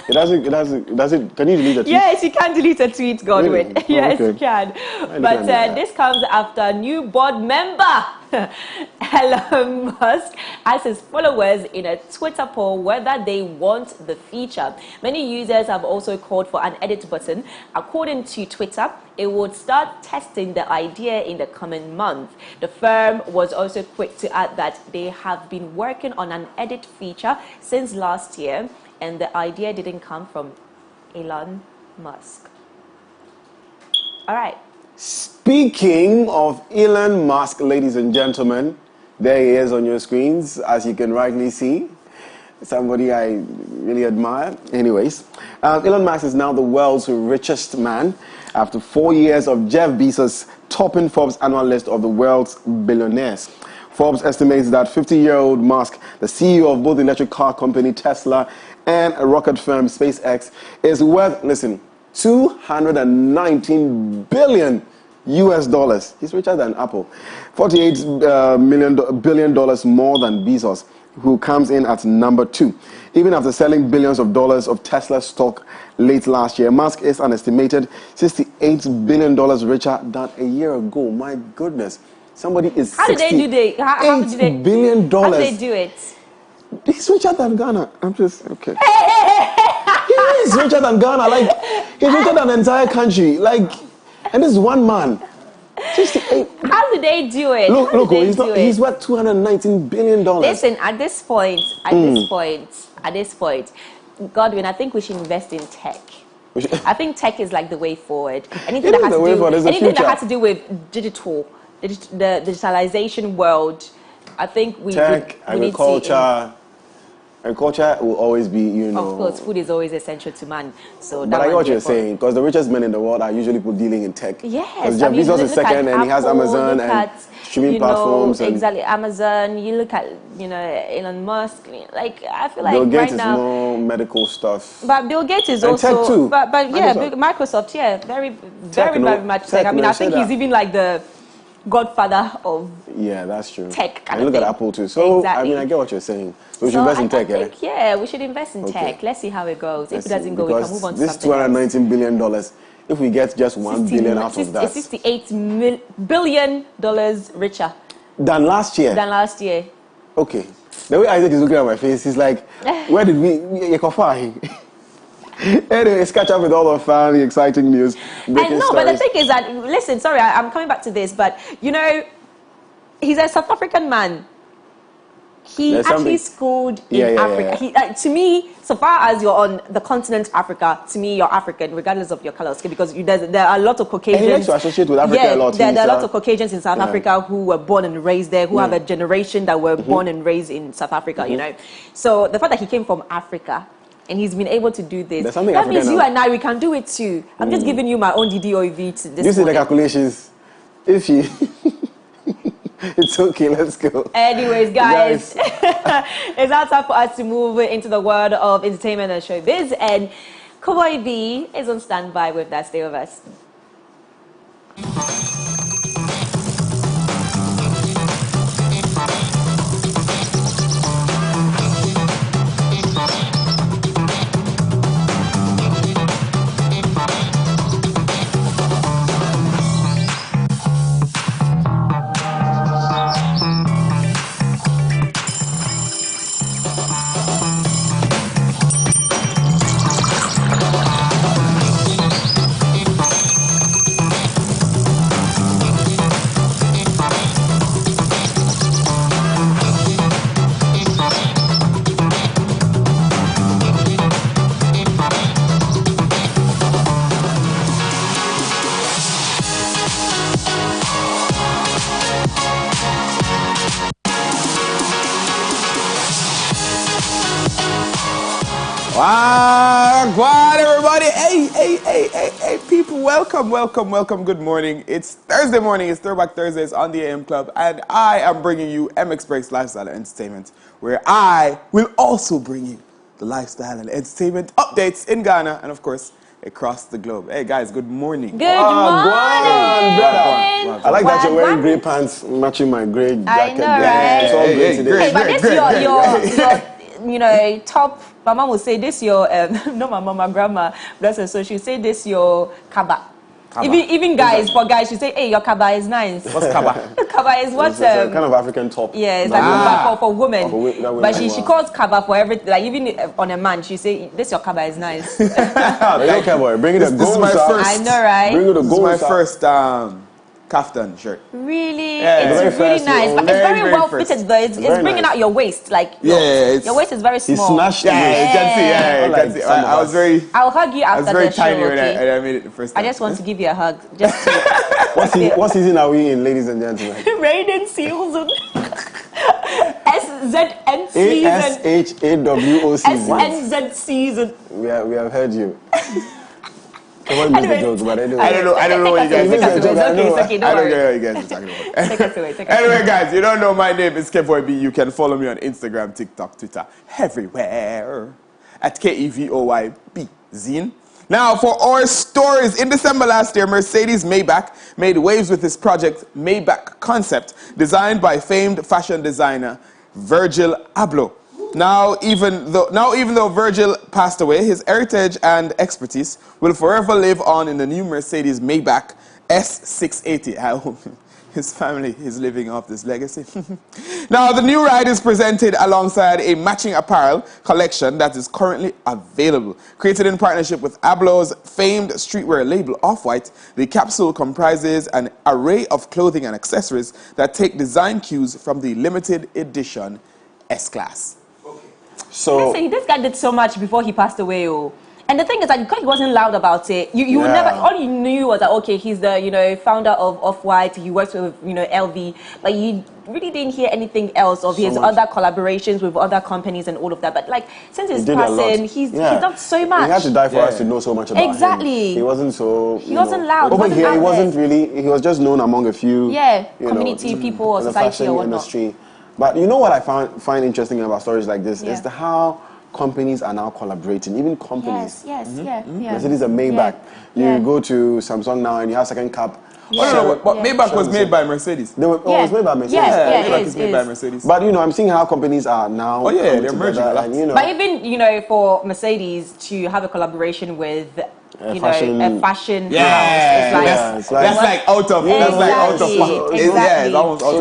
B: It doesn't. Can you delete a tweet?
A: Yes, you can delete a tweet, Godwin.
B: Really?
A: Yes, you can. But this comes after new board member Elon Musk asked his followers in a Twitter poll whether they want the feature. Many users have also called for an edit button. According to Twitter, it would start testing the idea in the coming month. The firm was also quick to add that they have been working on an edit feature since last year, and the idea didn't come from Elon Musk. All right.
B: Speaking of Elon Musk, ladies and gentlemen, there he is on your screens, as you can rightly see. Somebody I really admire. Anyways, Elon Musk is now the world's richest man after 4 years of Jeff Bezos topping Forbes' annual list of the world's billionaires. Forbes estimates that 50-year-old Musk, the CEO of both the electric car company Tesla and a rocket firm SpaceX, is worth, listen, $219 billion US dollars. He's richer than Apple. $48 billion more than Bezos, who comes in at number 2. Even after selling billions of dollars of Tesla stock late last year, Musk is an estimated $68 billion richer than a year ago. My goodness. Somebody is
A: How did they do that? How did they,
B: $8 billion.
A: How did they do it?
B: He's richer than Ghana. I'm just, okay. He's richer than Ghana. Like, he's richer than the entire country. Like, and this is one man. 68.
A: How did they do it?
B: Look, he's worth $219 billion.
A: Listen, at this point, Godwin, I think we should invest in tech. I think tech is like the way forward. Anything that has to do with digital, the digitalization world, I think we
B: agriculture. Agriculture will always be, you know.
A: Of course, food is always essential to man. So
B: but I get what you're saying, because the richest men in the world are usually people dealing in tech.
A: Yes.
B: Because Jeff Bezos is second, and he has Amazon and streaming platforms.
A: Exactly, Amazon. You look at, Elon Musk. Like, I feel like
B: Bill Gates
A: right now,
B: is more medical stuff.
A: But Bill Gates is
B: and
A: also
B: tech too.
A: But Microsoft, very much tech. I mean, I think he's even like the godfather of
B: that's true.
A: Tech.
B: And look at Apple too. So
A: exactly.
B: I mean, I get what you're saying. So we should invest in tech,
A: we should invest in tech. Let's see how it goes. If it doesn't go, we can move on to
B: something else. This $219 billion, if we get just $1 billion out of that,
A: $68 billion richer
B: than last year. Okay. The way Isaac is looking at my face, he's like, where did we? Anyway, let's catch up with all the family exciting news.
A: I know, but the thing is that, listen, sorry, I'm coming back to this, but he's a South African man. He actually schooled in Africa.
B: Yeah.
A: To me, so far as you're on the continent Africa, to me you're African, regardless of your color skin, because there are a lot of Caucasians.
B: And he likes to associate with Africa a lot.
A: There are a lot of Caucasians in South Africa who were born and raised there, who have a generation that were born and raised in South Africa. So the fact that he came from Africa and he's been able to do this, that means you and I, we can do it too. I'm just giving you my own DDOV to this.
B: You see the calculations. If she it's okay, let's go.
A: Anyways, guys. It's now time for us to move into the world of entertainment and showbiz. And Cowboy B is on standby with that. Stay with us.
D: What everybody? Hey, people, welcome. Good morning. It's Thursday morning. It's Throwback Thursdays on the AM Club, and I am bringing you MX Breaks Lifestyle and Entertainment, where I will also bring you the lifestyle and entertainment updates in Ghana and, of course, across the globe. Hey, guys, good morning.
A: Good morning,
B: brother. I like that you're wearing grey pants matching my grey jacket.
A: I know, right?
B: It's all grey today.
A: Hey, but this your top. My mom would say this your not my mom, my grandma, bless her. So she would say this your kaba. Even guys, for guys, she say, hey, your kaba is nice.
B: What's kaba?
A: Kaba is what?
B: It's a kind of African top.
A: Yeah, it's like for women. But she calls kaba for everything. Like even on a man, she say, this your kaba is nice.
B: Okay, boy, bring it a gold.
A: I know, right?
B: Bring it a gold.
D: This is my first kaftan shirt.
A: Really?
D: Yeah,
A: it's really nice. But it's very well fitted though. It's bringing out your waist. Like your waist is very small.
B: He snatched it.
D: You can see. I was very...
A: I'll hug you after the show.
D: I was very tiny when I made it the first time.
A: I just want to give you a hug. Just to
B: what season are we in, ladies and gentlemen?
A: Raiden season. SZN season.
B: ASHAWO season.
A: SNZ season.
B: We have heard you. Anyway, jokes, but anyway.
D: I don't know what you guys are talking about.
A: Okay,
D: I don't know what you guys are talking about. Anyway, guys, you don't know my name is Kevoy B. You can follow me on Instagram, TikTok, Twitter, everywhere at KEVOYB Zine. Now, for our stories, in December last year, Mercedes-Maybach made waves with his project Maybach Concept, designed by famed fashion designer Virgil Abloh. Now, even though Virgil passed away, his heritage and expertise will forever live on in the new Mercedes-Maybach S680. I hope his family is living off this legacy. Now, the new ride is presented alongside a matching apparel collection that is currently available. Created in partnership with Abloh's famed streetwear label Off-White, the capsule comprises an array of clothing and accessories that take design cues from the limited edition S-Class.
A: So listen, this guy did so much before he passed away. And the thing is that because he wasn't loud about it, you would never, all you knew was that, okay, he's the, founder of Off-White, he works with, LV, but you really didn't hear anything else of his other collaborations with other companies and all of that. But like, since his passing, he's done so much.
B: He had to die for us to know so much about him. He wasn't so,
A: he wasn't loud.
B: Over here, he wasn't really, he was just known among a few,
A: community people or society or whatnot.
B: Industry. But you know what I find interesting about stories like this is how companies are now collaborating, even companies. Mercedes and Maybach. You go to Samsung now and you have second cap.
D: But Maybach was made by Mercedes.
B: It was made by Mercedes.
D: Maybach is made by Mercedes.
B: But I'm seeing how companies are now.
D: They're merging a lot.
B: And,
A: but even for Mercedes to have a collaboration with a fashion house.
D: That's like out of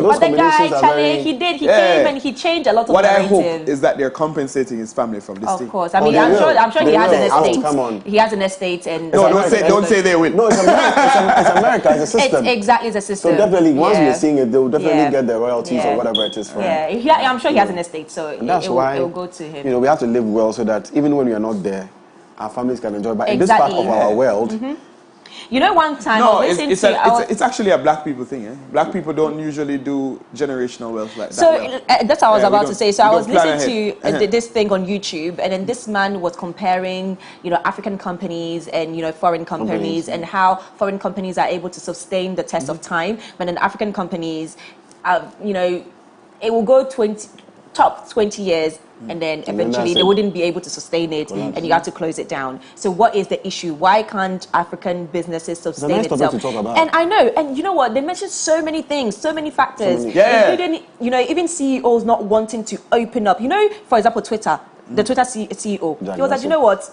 A: But the guy, Charlie, he came and he changed a lot of
D: what I hope is that they're compensating his family from this thing.
A: Of course. I mean, I'm sure he has an estate.
B: Come on.
A: He has an estate and
D: don't say they will.
B: No, it's America. It's a system.
A: Exactly, it's a system.
B: So definitely, once we're seeing it, they'll definitely get the royalties or whatever it is from.
A: I'm sure he has an estate, so it will go to him.
B: We have to live well so that even when we are not there, our families can enjoy. But in this part of our world,
A: one time
D: it's actually a black people thing. Black people don't usually do generational wealth like that.
A: So that's what I was about to say. So I was listening to this thing on YouTube, and then this man was comparing, African companies and foreign companies, and how foreign companies are able to sustain the test of time, but then African companies, it will go top 20 years. And then eventually they wouldn't be able to sustain it, and you have to close it down. So what is the issue? Why can't African businesses sustain itself?
B: To talk about.
A: And I know, and you know what? They mentioned so many things, so many factors, including even CEOs not wanting to open up. For example, Twitter, the Twitter CEO, he was like, you know what?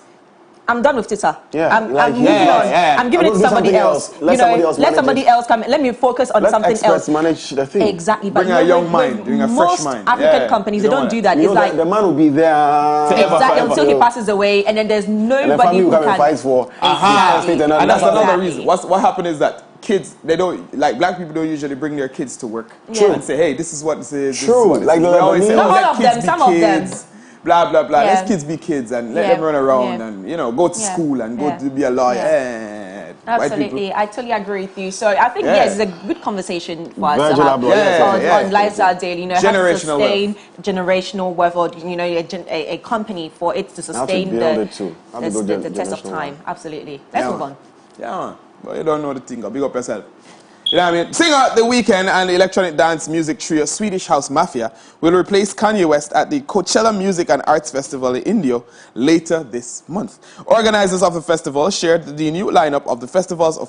A: I'm done with Twitter. I'm moving on. I'm giving it to somebody else. Let somebody else come. Let me focus on something else.
B: Manage the thing.
A: Exactly.
D: Bring a young mind, bring a fresh mind.
A: Most African companies, they don't do that. It's like
B: the man will be there
A: until he passes away, and then there's nobody who can
B: fight for.
A: Exactly.
D: And that's another reason. What happened is that kids, they don't, like, black people don't usually bring their kids to work and say, hey, this is what this is.
B: True.
D: Like they always say,
A: not all of them, some of them.
D: Blah, blah, blah. Let kids be kids and let them run around and, go to school and go to be a lawyer.
A: Absolutely. I totally agree with you. So I think, it's a good conversation for us to have on Lifestyle Daily.
D: Generational wealth.
A: Generational wealth, or, a company for it to sustain the test of time. Absolutely. Let's move on.
D: Yeah, but you don't know the thing. Big up yourself. You know what I mean? Singer The Weeknd and the electronic dance music trio Swedish House Mafia will replace Kanye West at the Coachella Music and Arts Festival in Indio later this month. Organizers of the festival shared the new lineup of the festival's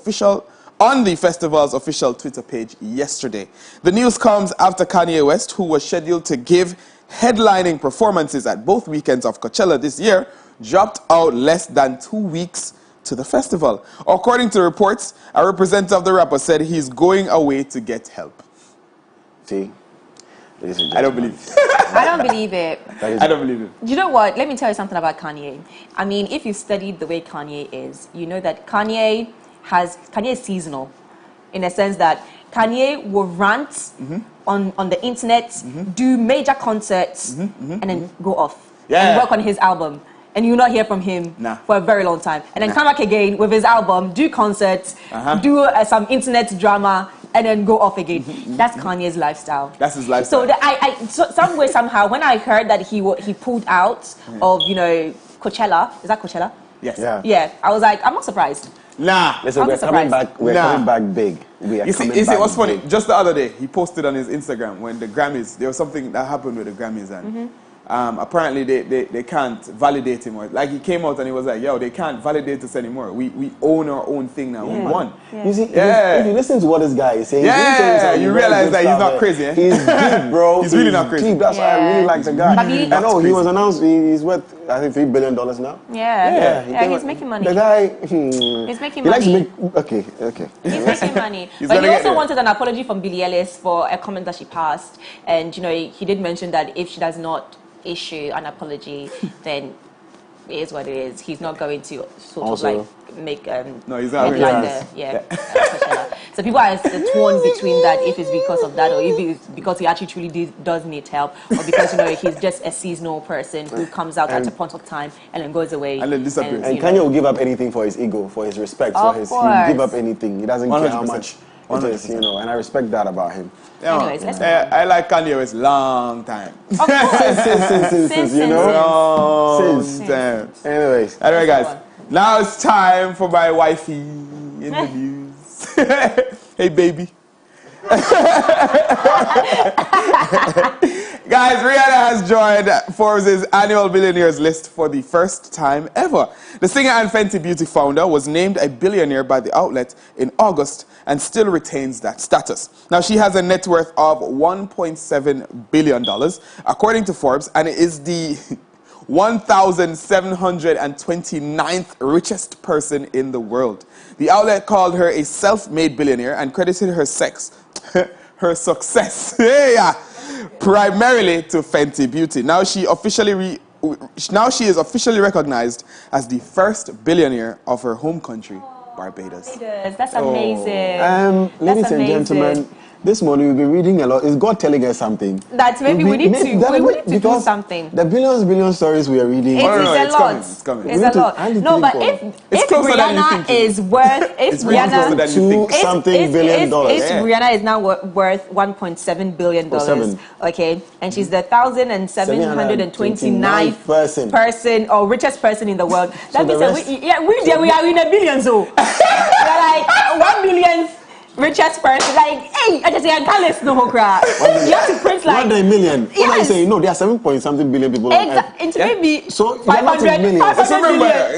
D: on the festival's official Twitter page yesterday. The news comes after Kanye West, who was scheduled to give headlining performances at both weekends of Coachella this year, dropped out less than 2 weeks to the festival. According to reports, a representative of the rapper said he's going away to get help.
B: See?
D: I don't believe it.
A: I don't believe it.
D: I don't believe it.
A: You know what? Let me tell you something about Kanye. I mean, if you studied the way Kanye is, you know that Kanye is seasonal, in a sense that Kanye will rant on the internet, do major concerts, and then go off and work on his album. And you'll not hear from him for a very long time. And then come back again with his album, do concerts, do some internet drama, and then go off again. That's Kanye's lifestyle.
D: That's his lifestyle.
A: So some way, somehow, when I heard that he pulled out of, Coachella, is that Coachella?
D: Yes.
A: Yeah, I was like, I'm not surprised.
D: Nah.
B: Listen, we're coming back. We're coming back big.
D: You see, what's funny? Just the other day, he posted on his Instagram when the Grammys. There was something that happened with the Grammys, and apparently they can't validate him. Like he came out and he was like, "Yo, they can't validate us anymore. We own our own thing now. We won."
B: You see, if you listen to what this guy is saying,
D: you realize that he's not crazy. Eh?
B: He's deep, bro.
D: He's really not crazy.
B: Deep. That's why I really like the guy. I know he was announced. He's worth, I think, $3 billion now.
A: Yeah, he's making money.
B: The guy,
A: he's making money.
B: Okay.
A: He's making money. But he also wanted an apology from Billie Ellis for a comment that she passed, and he did mention that if she does not issue an apology, then it is what it is. He's not going to sort of like make
D: no, he's not
A: so people are torn between that, if it's because of that or if it's because he actually truly does need help, or because he's just a seasonal person who comes out at a point of time and then goes away
D: and then disappears.
B: And Kanye will give up anything for his ego, for his respect, he'll give up anything. He doesn't care how much it is, and I respect that about him.
A: Anyways, let's
D: I like Kanye West long time.
A: Of course.
B: Since Anyways.
D: Anyway, guys, now it's time for my wifey in the news. Hey, baby. Guys, Rihanna has joined Forbes' annual billionaires list for the first time ever. The singer and Fenty Beauty founder was named a billionaire by the outlet in August and still retains that status. Now, she has a net worth of $1.7 billion, according to Forbes, and is the 1,729th richest person in the world. The outlet called her a self-made billionaire and credited her success primarily to Fenty Beauty. Now she is officially recognized as the first billionaire of her home country, Barbados.
A: That's amazing.
B: Ladies and gentlemen, this morning we've been reading a lot. Is God telling us something?
A: That maybe we need to do something.
B: The billion stories we are reading.
A: It's a lot.
D: It's coming.
A: It's a lot. No, but if Rihanna is worth, if Rihanna is now worth $1.7 billion, okay, and she's the 1,729th person or richest person in the world, that means that we are in a billion. So we are like 1 billionth richest person, like, hey, I just say I can't listen no crap. You have to print like
B: 1 million. Yes. What are you saying? No, there are 7-point-something billion people on Earth.
A: It's maybe
B: so 500 million.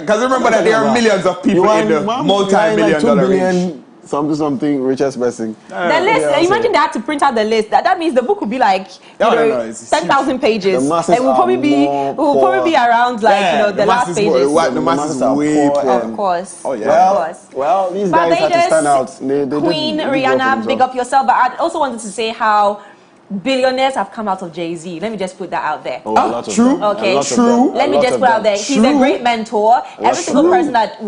D: Because remember that there are millions of people in the multi-million dollar range.
B: Something richest person.
A: The list. Imagine they had to print out the list. That means the book would be like 10,000 pages. It will probably be around like the last pages.
D: The masses are way poor.
A: Of course.
D: Oh yeah.
B: Well, these guys have to stand out.
A: Queen Rihanna, big up yourself. But I also wanted to say how billionaires have come out of Jay-Z. Let me just put that out there.
D: True.
A: Okay. True. Let me just put out there. He's a great mentor. Every single person that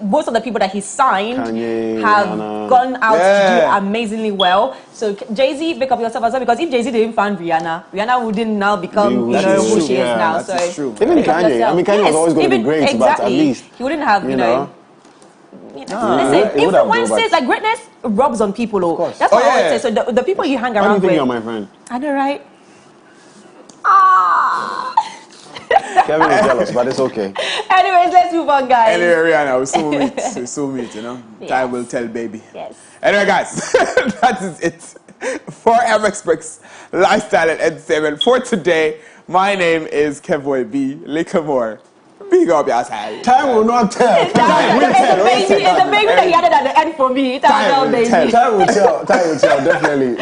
A: most of the people that he signed have gone out to do amazingly well. So Jay-Z, pick up yourself as well, because if Jay-Z didn't find Rihanna wouldn't now become who she is now. So
B: even Kanye, Kanye was always going to be great, but at least
A: he wouldn't have, listen, influences, like greatness rubs on people. That's what I always say. So the people you hang around with.
B: You're my friend.
A: I know, right?
B: Kevin is jealous, but it's okay.
A: Anyways, let's move on, guys.
D: Anyway, Rihanna, we're so meet,
A: Yes.
D: Time will tell, baby.
A: Yes.
D: Anyway, guys, that is it for MX Breaks Lifestyle and Entertainment for today. My name is Kevoy B. Likamore. Big up yourself.
B: Time will not tell.
A: It's the baby that he added at the end for me. Time will tell.
B: Time will tell, definitely.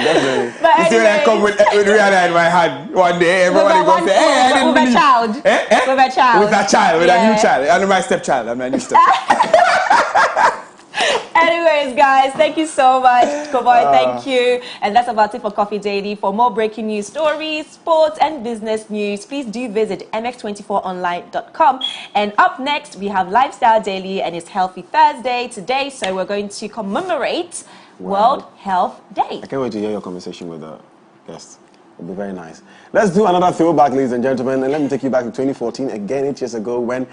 A: But
D: you see when I come with Rihanna in my hand one day, everybody goes say, hey, I didn't believe. With a child, with a new child. I'm my stepchild. I'm my new stepchild.
A: Anyways, guys, thank you so much. Koboy, thank you. And that's about it for Coffee Daily. For more breaking news stories, sports, and business news, please do visit mx24online.com. And up next, we have Lifestyle Daily, and it's Healthy Thursday today. So we're going to commemorate World Health Day.
B: I can't wait to hear your conversation with the guests. It'll be very nice. Let's do another throwback, ladies and gentlemen. And let me take you back to 2014, again 8 years ago, when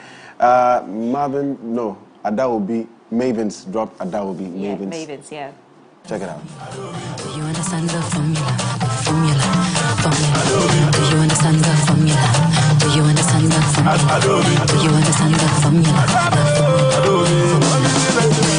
B: Mavens dropped Adaobi.
A: Mavens, yeah.
B: Check it out.
E: Do you understand the formula? Formula. Do you understand the formula? Do you understand the formula? Do you understand the formula?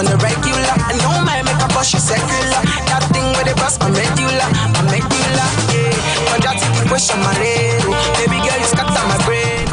F: On the regular, I know my make a push is secular. That thing with the bus, my medulla, yeah. Quadratic equation, my lady. Baby girl, you scatter my brain.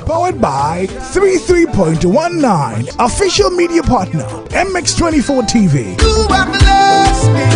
G: Powered by 33.19, official media partner, MX24 TV.
F: You are blessed me.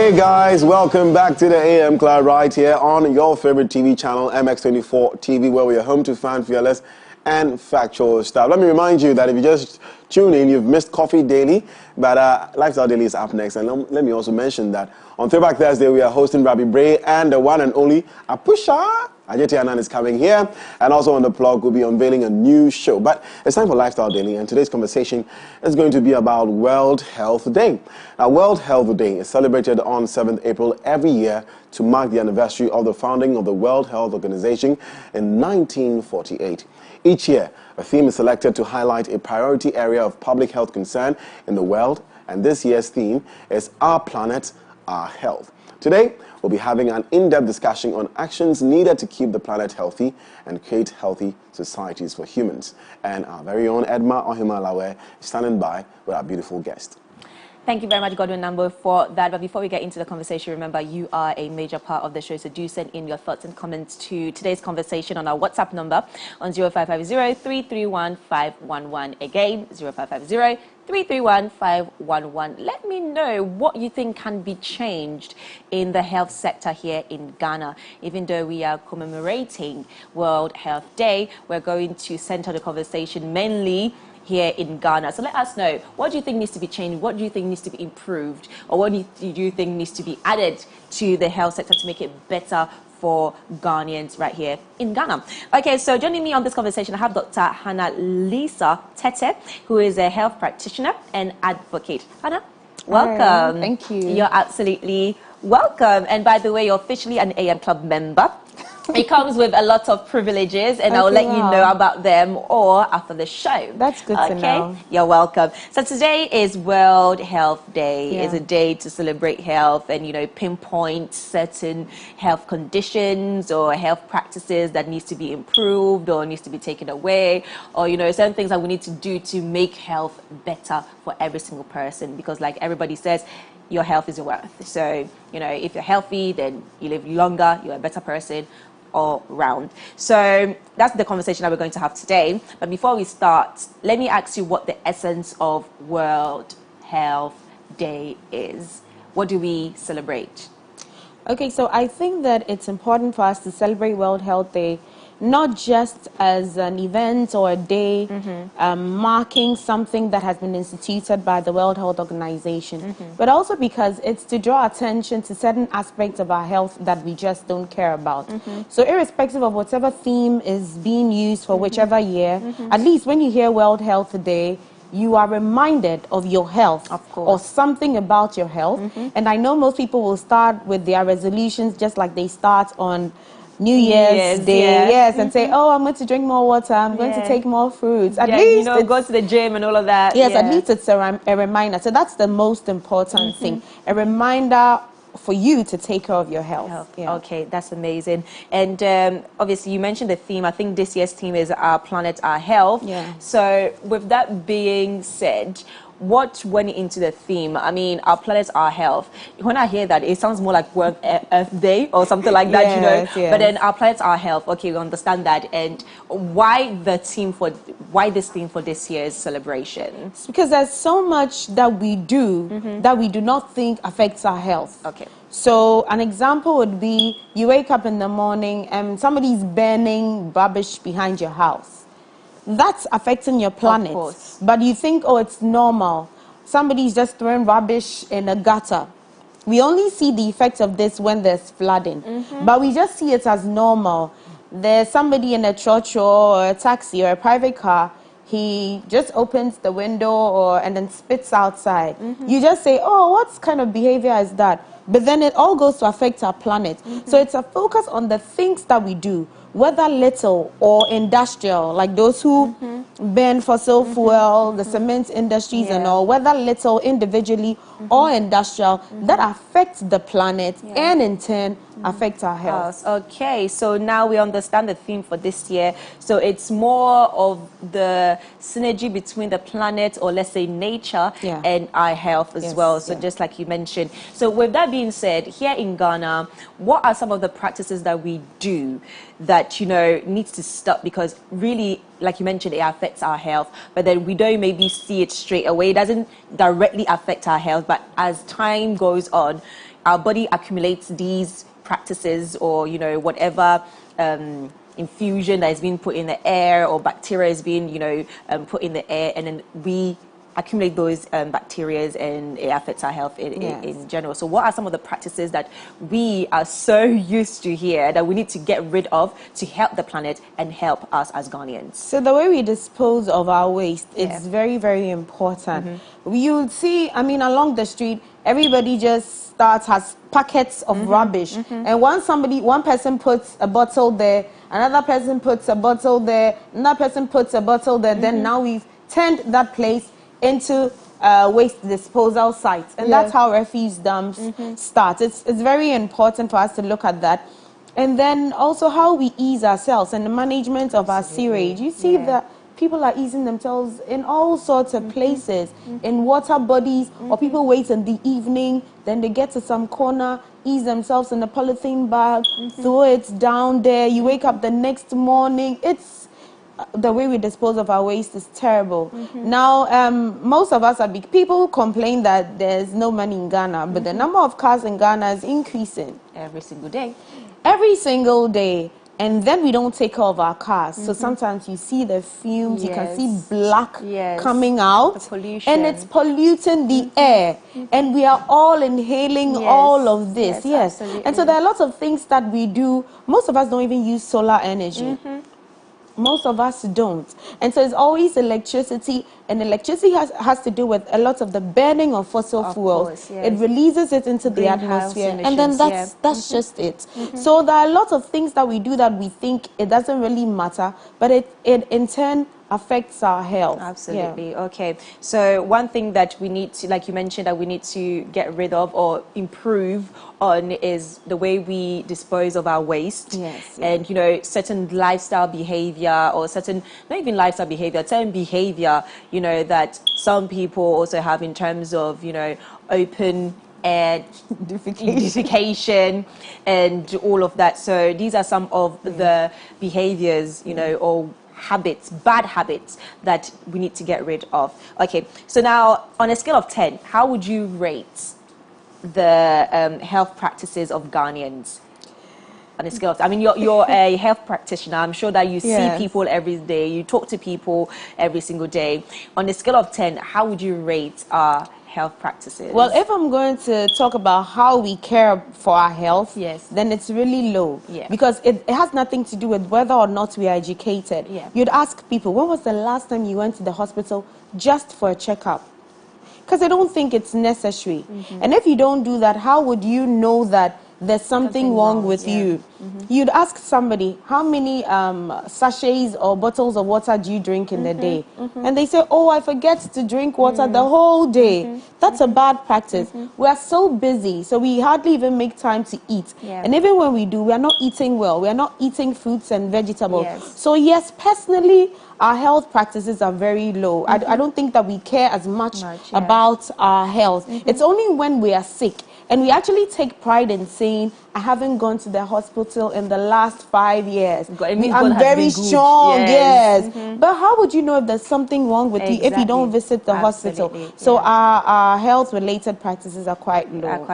B: Hey guys, welcome back to the AM Club right here on your favorite TV channel, MX24 TV, where we are home to fan fearless and factual stuff. Let me remind you that if you just tune in, you've missed Coffee Daily, but Lifestyle Daily is up next. And let me also mention that on Throwback Thursday, we are hosting Rabbi Bray, and the one and only Apusha Ajeti Anan is coming here, and also on the blog we'll be unveiling a new show. But it's time for Lifestyle Daily, and today's conversation is going to be about World Health Day. Now, World Health Day is celebrated on 7th April every year to mark the anniversary of the founding of the World Health Organization in 1948. Each year, a theme is selected to highlight a priority area of public health concern in the world, and this year's theme is Our Planet, Our Health. Today, we'll be having an in-depth discussion on actions needed to keep the planet healthy and create healthy societies for humans. And our very own Edma Ohimalawe is standing by with our beautiful guest.
A: Thank you very much, Godwin Number, for that. But before we get into the conversation, remember, you are a major part of the show, so do send in your thoughts and comments to today's conversation on our WhatsApp number on 0550-331-511. Again, 0550-331-511. Let me know what you think can be changed in the health sector here in Ghana. Even though we are commemorating World Health Day, we're going to center the conversation mainly here in Ghana. So let us know, what do you think needs to be changed? What do you think needs to be improved? Or what do you think needs to be added to the health sector to make it better for Ghanaians right here in Ghana? Okay, so joining me on this conversation, I have Dr. Hannah Lisa Tete, who is a health practitioner and advocate. Hannah, welcome.
H: Hi, thank you.
A: You're absolutely welcome. And by the way, you're officially an AM Club member. It comes with a lot of privileges, and I'll let you know about them or after the show.
H: That's good to know.
A: You're welcome. So today is World Health Day. It's a day to celebrate health and, pinpoint certain health conditions or health practices that needs to be improved or needs to be taken away, or, certain things that we need to do to make health better for every single person. Because like everybody says, your health is your worth. So, if you're healthy, then you live longer, you're a better person all round. So that's the conversation that we're going to have today. But before we start, let me ask you what the essence of World Health Day is. What do we celebrate?
H: Okay, so I think that it's important for us to celebrate World Health Day not just as an event or a day marking something that has been instituted by the World Health Organization, but also because it's to draw attention to certain aspects of our health that we just don't care about. So irrespective of whatever theme is being used for whichever year, at least when you hear World Health Day, you are reminded of your health or something about your health. And I know most people will start with their resolutions just like they start on New Year's Day, and say, oh, I'm going to drink more water, I'm going to take more fruits. At least,
A: go to the gym and all of that.
H: Yes, at least it's a reminder. So that's the most important thing. A reminder for you to take care of your health.
A: Okay, that's amazing. And obviously, you mentioned the theme. I think this year's theme is Our Planet, Our Health. So with that being said, what went into the theme? I mean, Our Planet, Our Health. When I hear that, it sounds more like World Earth Day or something like that, But then Our Planet, Our Health. Okay, we understand that. And why this theme for this year's celebration?
H: It's because there's so much that we do that we do not think affects our health.
A: Okay.
H: So an example would be you wake up in the morning and somebody's burning rubbish behind your house. That's affecting your planet.
A: Of course.
H: But you think, oh, it's normal. Somebody's just throwing rubbish in a gutter. We only see the effects of this when there's flooding. But we just see it as normal. There's somebody in a church or a taxi or a private car. He just opens the window and then spits outside. You just say, oh, what kind of behavior is that? But then it all goes to affect our planet. So it's a focus on the things that we do, whether little or industrial, like those who burn fossil fuel, the cement industries and all, whether little individually or industrial, that affects the planet and in turn affects our health.
A: Okay, so now we understand the theme for this year. So it's more of the synergy between the planet, or let's say nature, and our health as well. So just like you mentioned. So with that being said, here in Ghana, what are some of the practices that we do that, needs to stop? Because really, like you mentioned, it affects our health, but then we don't maybe see it straight away. It doesn't directly affect our health, but as time goes on, our body accumulates these practices, or whatever infusion that is being put in the air, or bacteria is being put in the air, and then we accumulate those bacteria, and it affects our health in general. So what are some of the practices that we are so used to here that we need to get rid of to help the planet and help us as Ghanaians?
H: So the way we dispose of our waste is very, very important. You would see, I mean, along the street, everybody just has packets of rubbish. And one person puts a bottle there, another person puts a bottle there, another person puts a bottle there. Then now we've turned that place into waste disposal sites, and that's how refuse dumps start. It's very important for us to look at that, and then also how we ease ourselves and the management of our sewage. You see that people are easing themselves in all sorts of places, in water bodies, or people wait in the evening, then they get to some corner, ease themselves in a polythene bag, throw it down there. You wake up the next morning. It's the way we dispose of our waste is terrible. Now, most of us people complain that there's no money in Ghana, but the number of cars in Ghana is increasing
A: every single day.
H: Every single day. And then we don't take care of our cars. So sometimes you see the fumes, you can see black coming out,
A: the pollution,
H: and it's polluting the air. And we are all inhaling all of this. And so there are lots of things that we do. Most of us don't even use solar energy. Most of us don't. And so it's always electricity, and electricity has to do with a lot of the burning of fossil fuels. It releases it into the atmosphere, and then that's just it. So there are a lot of things that we do that we think it doesn't really matter, but it in turn affects our health.
A: Absolutely. Okay. So one thing that we need to, like you mentioned, that we need to get rid of or improve on is the way we dispose of our waste. And certain lifestyle behavior, or certain, not even lifestyle behavior, certain behavior, that some people also have in terms of, open air defecation and all of that. So these are some of the behaviors, or habits, bad habits that we need to get rid of. Okay, so now on a scale of 10, how would you rate the health practices of Ghanaians? On a scale of, I mean, you're a health practitioner. I'm sure that you see people every day, you talk to people every single day. On a scale of 10, how would you rate our health practices?
H: Well, if I'm going to talk about how we care for our health, then it's really low. Because it has nothing to do with whether or not we are educated. You'd ask people, when was the last time you went to the hospital just for a checkup? Because I don't think it's necessary. And if you don't do that, how would you know that there's something wrong with you? You'd ask somebody, how many sachets or bottles of water do you drink in a day? And they say, oh, I forget to drink water the whole day. That's a bad practice. We are so busy, so we hardly even make time to eat. And even when we do, we are not eating well. We are not eating fruits and vegetables. So yes, personally, our health practices are very low. I don't think that we care as much about our health. It's only when we are sick. And we actually take pride in saying, I haven't gone to the hospital in the last 5 years. I'm very strong, But how would you know if there's something wrong with you if you don't visit the hospital? So our health-related practices are quite low.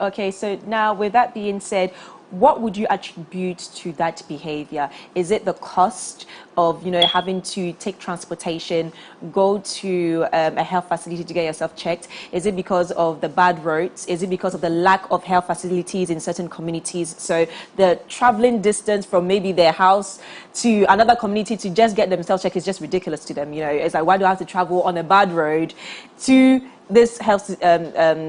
A: Okay, so now with that being said, what would you attribute to that behavior? Is it the cost of, having to take transportation, go to a health facility to get yourself checked? Is it because of the bad roads? Is it because of the lack of health facilities in certain communities? So the traveling distance from maybe their house to another community to just get themselves checked is just ridiculous to them. It's like, why do I have to travel on a bad road to this health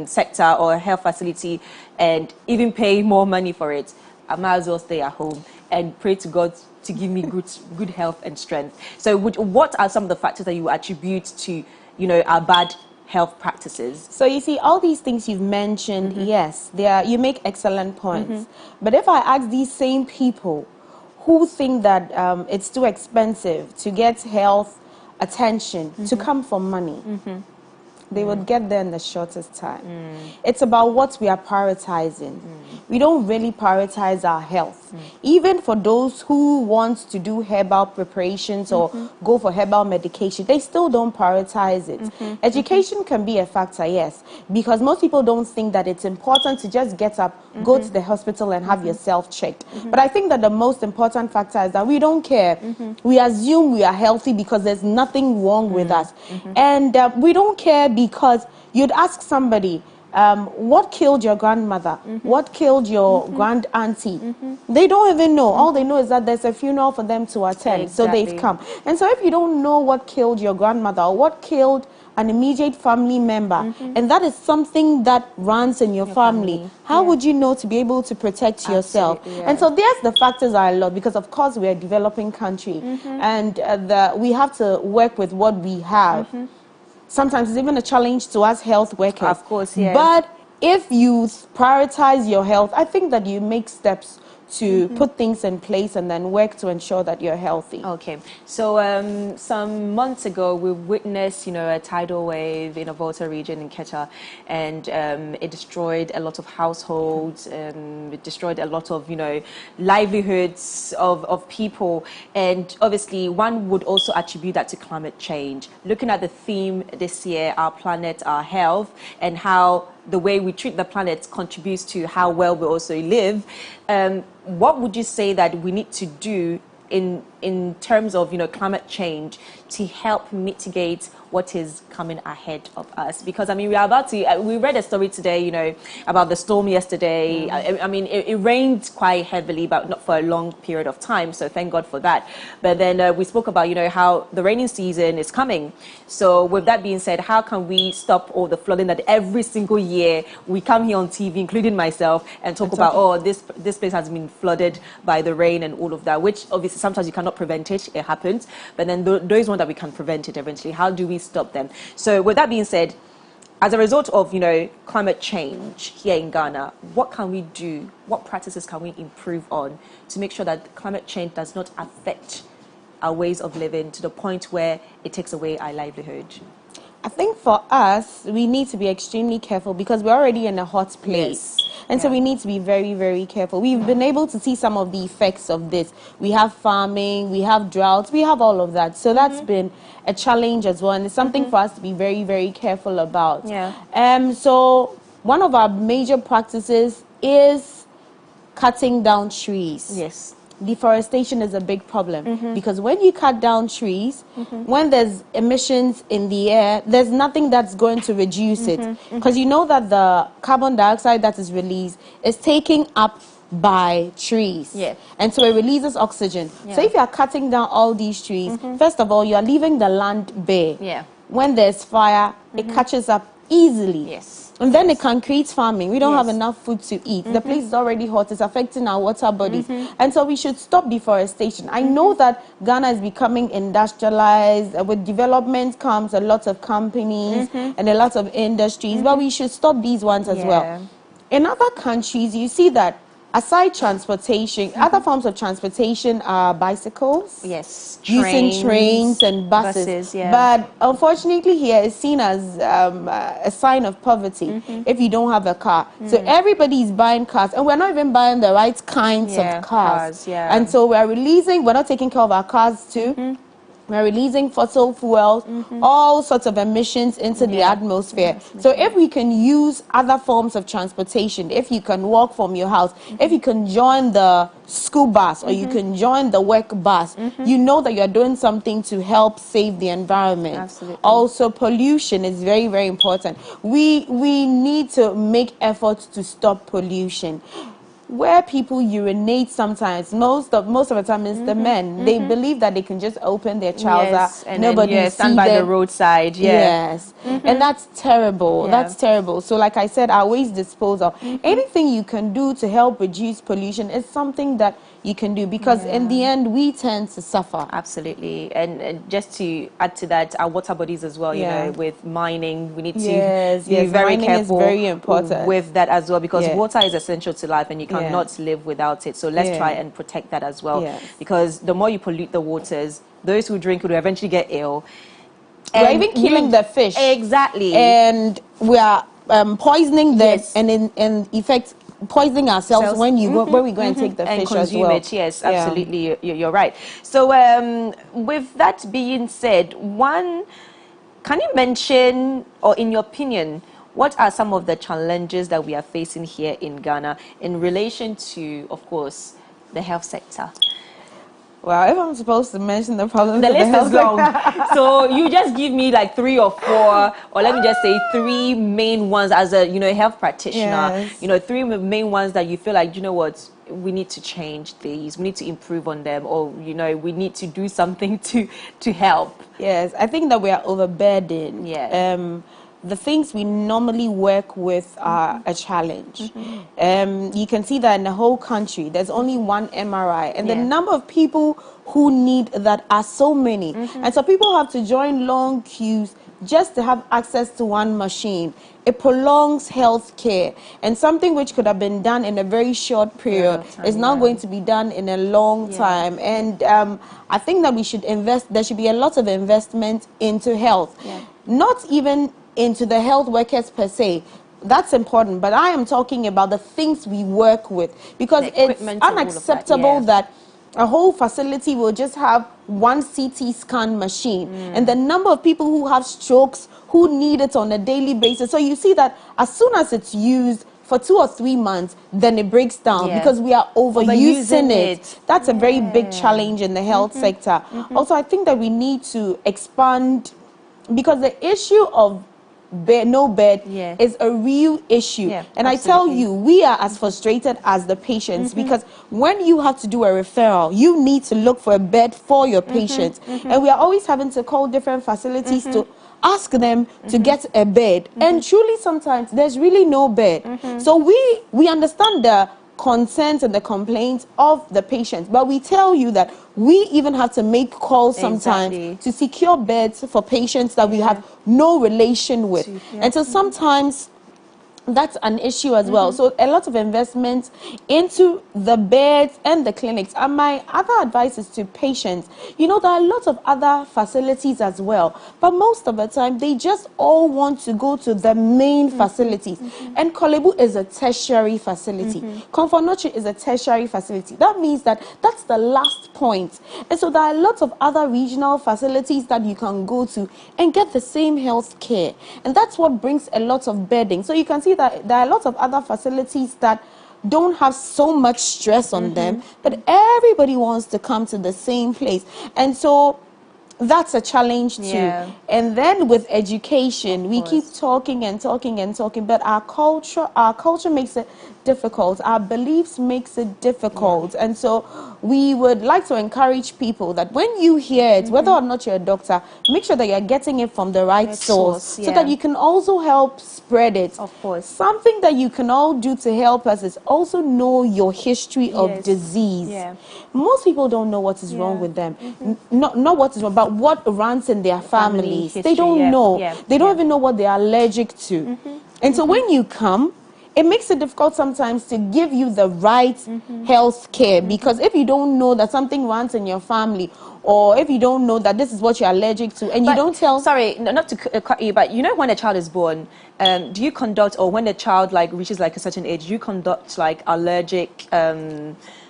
A: sector or health facility and even pay more money for it? I might as well stay at home and pray to God to give me good health and strength. So what are some of the factors that you attribute to, our bad health practices?
H: So you see, all these things you've mentioned, yes, you make excellent points. But if I ask these same people who think that it's too expensive to get health attention to come for money, they would get there in the shortest time. It's about what we are prioritizing. We don't really prioritize our health. Even for those who want to do herbal preparations or go for herbal medication, they still don't prioritize it. Education can be a factor, yes, because most people don't think that it's important to just get up, go to the hospital and have yourself checked. But I think that the most important factor is that we don't care. We assume we are healthy because there's nothing wrong with us. And we don't care because you'd ask somebody, what killed your grandmother? What killed your grand auntie? They don't even know. All they know is that there's a funeral for them to attend. So they've come. And so if you don't know what killed your grandmother or what killed an immediate family member, and that is something that runs in your family, how would you know to be able to protect yourself? And so there's the factors are a lot, because of course we're a developing country, and we have to work with what we have. Sometimes it's even a challenge to us health workers.
A: Of course, yeah.
H: But if you prioritize your health, I think that you make steps to put things in place and then work to ensure that you're healthy.
A: Okay. So some months ago, we witnessed, a tidal wave in a Volta region in Quechua, and it destroyed a lot of households, it destroyed a lot of, livelihoods of people. And obviously, one would also attribute that to climate change. Looking at the theme this year, Our Planet, Our Health, and how the way we treat the planet contributes to how well we also live. What would you say that we need to do in terms of climate change to help mitigate what is coming ahead of us? Because we are about to we read a story today about the storm yesterday. It rained quite heavily, but not for a long period of time, so thank God for that. But then we spoke about how the rainy season is coming. So with that being said, how can we stop all the flooding that every single year we come here on TV, including myself, and talk about, oh, this place has been flooded by the rain and all of that, which obviously sometimes you cannot prevent it happens, but then those ones that we can prevent it eventually, how do we stop them? So with that being said, as a result of climate change here in Ghana, what can we do? What practices can we improve on to make sure that climate change does not affect our ways of living to the point where it takes away our livelihood?
H: I think for us, we need to be extremely careful because we're already in a hot place. And so we need to be very, very careful. We've been able to see some of the effects of this. We have farming, we have droughts, we have all of that. So that's been a challenge as well. And it's something for us to be very, very careful about. So one of our major practices is cutting down trees.
A: Yes.
H: Deforestation is a big problem because when you cut down trees, when there's emissions in the air, there's nothing that's going to reduce it, because you know that the carbon dioxide that is released is taken up by trees, and so it releases oxygen. So if you are cutting down all these trees, first of all, you are leaving the land bare. When there's fire, it catches up easily. And then it can create farming. We don't have enough food to eat. The place is already hot. It's affecting our water bodies. And so we should stop deforestation. I know that Ghana is becoming industrialized. With development comes a lot of companies and a lot of industries. But we should stop these ones as well. In other countries, you see that aside transportation, other forms of transportation are bicycles. Using trains and buses. But unfortunately here it's seen as a sign of poverty if you don't have a car. So everybody is buying cars, and we're not even buying the right kinds of cars. And so we're not taking care of our cars too. We're releasing fossil fuels, all sorts of emissions into the atmosphere. So if we can use other forms of transportation, if you can walk from your house, if you can join the school bus or you can join the work bus, you know that you're doing something to help save the environment. Also, pollution is very, very important. We need to make efforts to stop pollution. Where people urinate sometimes, most of the time it's the men. They believe that they can just open their trousers,
A: and
H: nobody
A: then, stand by the roadside.
H: And that's terrible. That's terrible. So like I said, our waste disposal, anything you can do to help reduce pollution is something that you can do, because in the end we tend to suffer.
A: Absolutely. And just to add to that, our water bodies as well, with mining, we need to be very careful,
H: very important
A: with that as well, because water is essential to life and you cannot live without it. So let's try and protect that as well, because the more you pollute the waters, those who drink will eventually get ill.
H: We're even killing the fish.
A: Exactly.
H: And we are poisoning them, and in effect, poisoning ourselves when we go and take the fish
A: consume
H: as well.
A: it. Yes, absolutely. You're right. So with that being said, can you mention, or in your opinion, what are some of the challenges that we are facing here in Ghana in relation to, of course, the health sector?
H: Well, if I'm supposed to mention the problems,
A: the list is long. So you just give me like 3 or 4, or let me just say 3 main ones as a health practitioner.
H: Yes.
A: 3 main ones that you feel like what, we need to change these, we need to improve on them, or we need to do something to help.
H: Yes, I think that we are overburdened.
A: Yeah.
H: The things we normally work with are a challenge. You can see that in the whole country, there's only one MRI, and the number of people who need that are so many. And so people have to join long queues just to have access to one machine. It prolongs health care, and something which could have been done in a very short period is now going to be done in a long time. And I think that we should there should be a lot of investment into health. Not even into the health workers per se. That's important, but I am talking about the things we work with, because it's unacceptable that a whole facility will just have one CT scan machine, and the number of people who have strokes who need it on a daily basis. So you see that as soon as it's used for 2 or 3 months, then it breaks down because we are overusing it. That's a very big challenge in the health sector. Also, I think that we need to expand, because the issue of no bed is a real issue. And I tell you, we are as frustrated as the patients, because when you have to do a referral, you need to look for a bed for your patients. And we are always having to call different facilities to ask them to get a bed. And truly, sometimes there's really no bed. So we understand the concerns and the complaints of the patients, but we tell you that we even have to make calls sometimes to secure beds for patients that we have no relation with. And so sometimes that's an issue as well. So a lot of investment into the beds and the clinics. And my other advice is to patients, there are a lot of other facilities as well, but most of the time they just all want to go to the main facilities. And Kolebu is a tertiary facility. Comfort Noche is a tertiary facility. That means that that's the last point. And so there are a lot of other regional facilities that you can go to and get the same health care. And that's what brings a lot of bedding. So you can see that there are a lot of other facilities that don't have so much stress on them, but everybody wants to come to the same place. And so that's a challenge too. And then with education, we keep talking and talking and talking, but our culture makes it difficult. Our beliefs makes it difficult. And so we would like to encourage people that when you hear it, whether or not you're a doctor, make sure that you're getting it from the right source, so that you can also help spread it. Of course. Something that you can all do to help us is also know your history of disease. Most people don't know what is wrong with them. Not what is wrong, but what runs in their families. History, they don't know. They don't even know what they are allergic to. And so when you come, it makes it difficult sometimes to give you the right health care, because if you don't know that something runs in your family, or if you don't know that this is what you're allergic to, and you don't tell...
A: Sorry, not to cut you, but when a child is born, do you conduct, or when the child reaches a certain age, do you conduct allergic...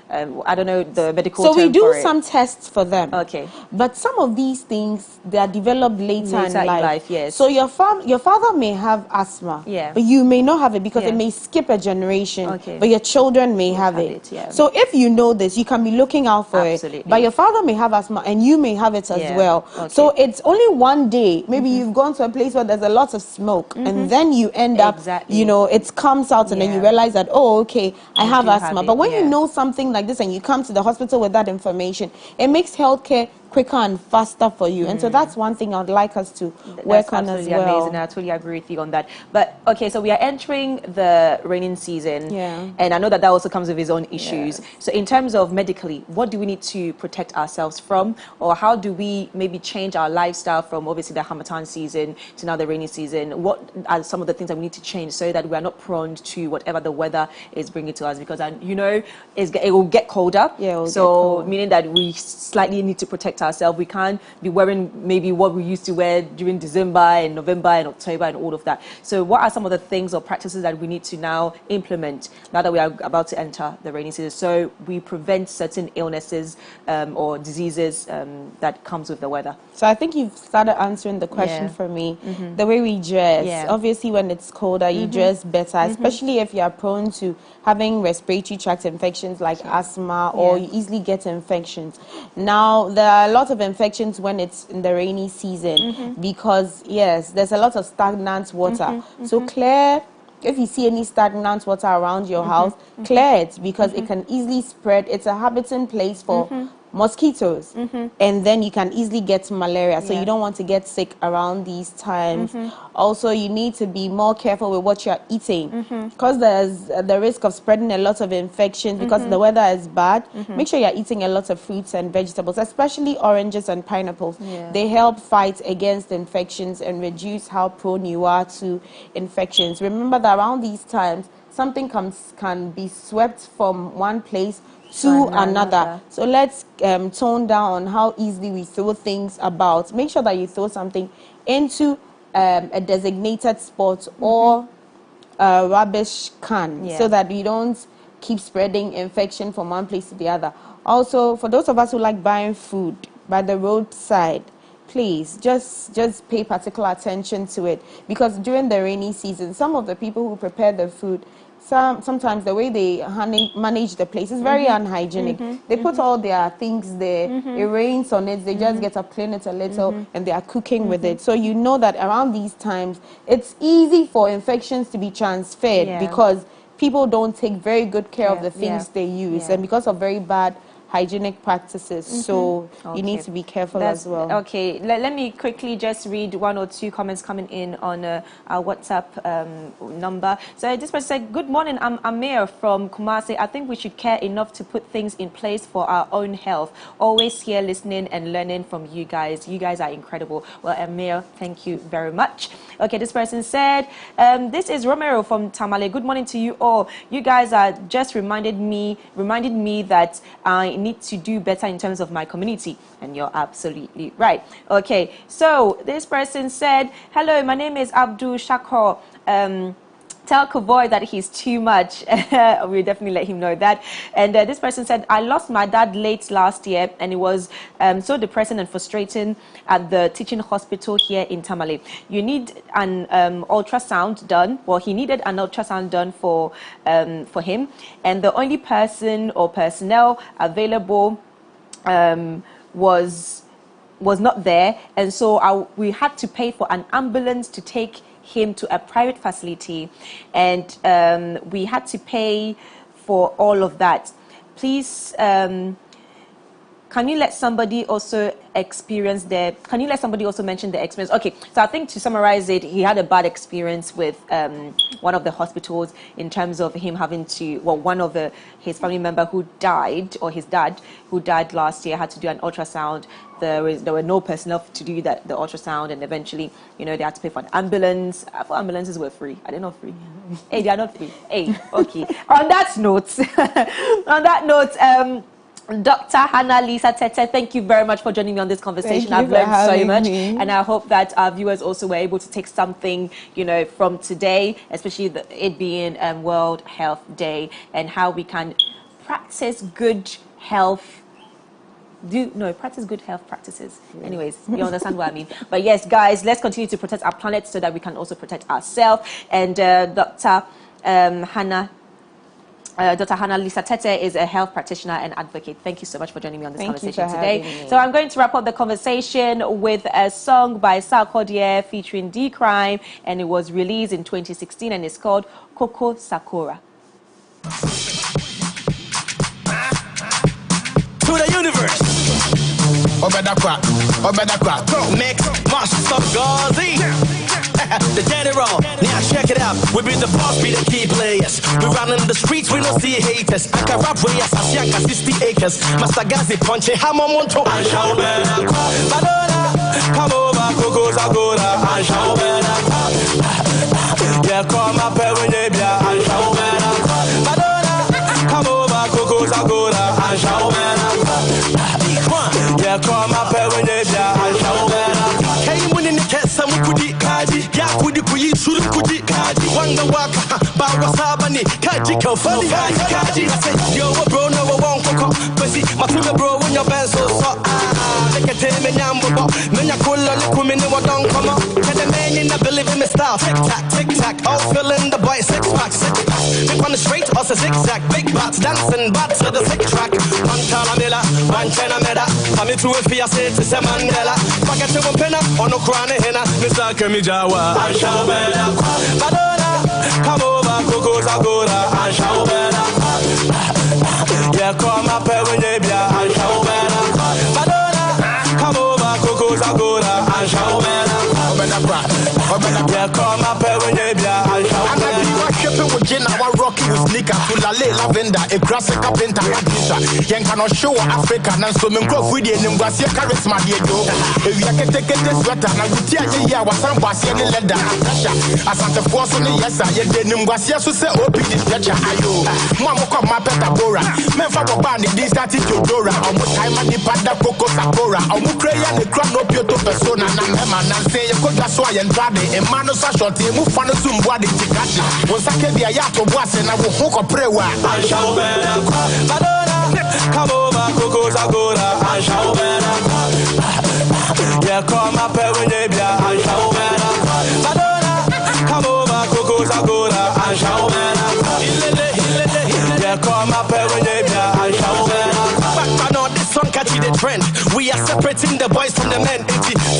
A: I don't know the medical term.
H: So we do some tests for them.
A: Okay.
H: But some of these things, they are developed later in life. So your father may have asthma, but you may not have it, because it may skip a generation, but your children may have it. So if you know this, you can be looking out for it. But your father may have asthma and you may have it as well. So it's only one day. Maybe you've gone to a place where there's a lot of smoke, and then you end up, it comes out, and then you realize that, oh, okay, I have asthma. But when you know something like this and you come to the hospital with that information, it makes healthcare quicker and faster for you. And so that's one thing I'd like us to work on as well.
A: Amazing. I totally agree with you on that. But okay, so we are entering the raining season, and I know that also comes with its own issues. So in terms of medically, what do we need to protect ourselves from, or how do we maybe change our lifestyle from obviously the Hamatan season to now the rainy season? What are some of the things that we need to change so that we are not prone to whatever the weather is bringing to us? Because it will get colder, so meaning that we slightly need to protect protect ourselves. We can't be wearing maybe what we used to wear during December and November and October and all of that. So what are some of the things or practices that we need to now implement now that we are about to enter the rainy season, so we prevent certain illnesses or diseases that comes with the weather?
H: So I think you've started answering the question for me. The way we dress. Obviously, when it's colder, you dress better, especially if you are prone to having respiratory tract infections like asthma, or you easily get infections. Now, there are a lot of infections when it's in the rainy season because, yes, there's a lot of stagnant water. So clear. If you see any stagnant water around your house, clear it, because it can easily spread. It's a habiting place for mosquitoes, and then you can easily get malaria. So you don't want to get sick around these times. Also, you need to be more careful with what you're eating, because there's the risk of spreading a lot of infections because the weather is bad. Make sure you're eating a lot of fruits and vegetables, especially oranges and pineapples. They help fight against infections and reduce how prone you are to infections. Remember that around these times, something can be swept from one place to another. So let's tone down on how easily we throw things about. Make sure that you throw something into a designated spot or a rubbish can, so that you don't keep spreading infection from one place to the other. Also, for those of us who like buying food by the roadside, please just pay particular attention to it, because during the rainy season, some of the people who prepare the food, sometimes the way they manage the place is very unhygienic. They put all their things there, it rains on it, they just get to clean it a little, and they are cooking with it. So you know that around these times, it's easy for infections to be transferred because people don't take very good care of the things they use, and because of very bad hygienic practices. So you need to be careful as well.
A: Okay, let me quickly just read one or two comments coming in on our WhatsApp number. So this person said, good morning, I'm Amir from Kumasi. I think we should care enough to put things in place for our own health. Always here listening and learning from you guys. You guys are incredible. Well, Amir, thank you very much. Okay, this person said, this is Romero from Tamale. Good morning to you all. You guys are just reminded me that I need to do better in terms of my community, and you're absolutely right. Okay, so this person said, hello, my name is Abdul Shakor. Tell Kuboy that he's too much. We'll definitely let him know that. And this person said, I lost my dad late last year, and it was so depressing and frustrating at the teaching hospital here in Tamale. You need an ultrasound done. Well, he needed an ultrasound done for him, and the only person or personnel available was not there, and so we had to pay for an ambulance to take him to a private facility, and we had to pay for all of that. Please, can you let somebody also mention the experience? Okay, so I think to summarize it, he had a bad experience with one of the hospitals in terms of him having to, well, one of his family member who died, or his dad who died last year, had to do an ultrasound. There were no personnel to do the ultrasound, and eventually, they had to pay for an ambulance. I thought ambulances were free. Are they not free? Hey, they are not free. Hey, okay. On that note, Dr. Hannah Lisa Tete, thank you very much for joining me on this conversation. I've learned so much, and I hope that our viewers also were able to take something, from today, especially it being World Health Day, and how we can practice good health. Practice good health practices. Anyways, you understand what I mean. But yes, guys, let's continue to protect our planet so that we can also protect ourselves. And Dr. Hannah Lisa Tete is a health practitioner and advocate. Thank you so much for joining me on this conversation today. So I'm going to wrap up the conversation with a song by Sarkodie featuring D Crime, and it was released in 2016, and it's called Coco Sakura.
F: To the universe. Obedakwa, mix, master of Gazi. The general, now check it out. We be the boss, be the key players. We run in the streets, we don't see haters. I can rap way as I see 60 acres. Master Gazi punching hammer monto. I shall Madonna, come over, Coco Sakura. I shall yeah, call my parent, yeah, I shall Madonna, come over, Coco Sakura. I shall yeah, call my kaji. Yakudi kuyi shuru kuji kaji. Wanga waka bawa sabani kaji kofani kaji. I say yo bro no won't cook. Pussy my finger bro when your band so make a tell me nyambo. Menya kulla likumi no don't come up. Tell the man in the believe in me style. Tic tac, all feeling the boy six pack. Big on the straight or a zigzag. Big bats dancing bats to the sick track. One calamilla, one chena meda. I'm into a fear say to say Mandela. Forget to pena on no crown henna. Mr. Kamijawa, I shall better. Madonna, come over, Coco's Agora, I shall better. Yeah, come up when you be, I shall better. Madonna, come over, Coco's Agora, I shall better. Yeah, come up when you be, I shall better.
I: Shipping with gin, our rocky with sneaker, full of lavender, a grass carpenter, a pizza. Yan cannot show Africa, and so men go with the Nimbasia charisma, dear Joe. If you can take this sweater, and we tear you, was some Basia leather, pressure. As Santa Force on the yes, I did Nimbasia, so say, oh, this stretcher, ayo. Mamma come my peta bora, men for a band, this attitude, Dora, or more time and the panda coco sakura, or more crayon, the crown of your persona, and Emma, and say, you could just sway and body, and Manos are short, you move on a zoom body to catch it. Was I can be a yacht of was and I will hook a prayer. I shall better. Madonna, come over, Coco's Agora, I shall better. Yeah, come up when you be, I shall better. Madonna, come over, Coco's Agora, I shall better. Yeah, come up when you be, I shall better. But no, this song catching the trend. We are separating the boys from the men.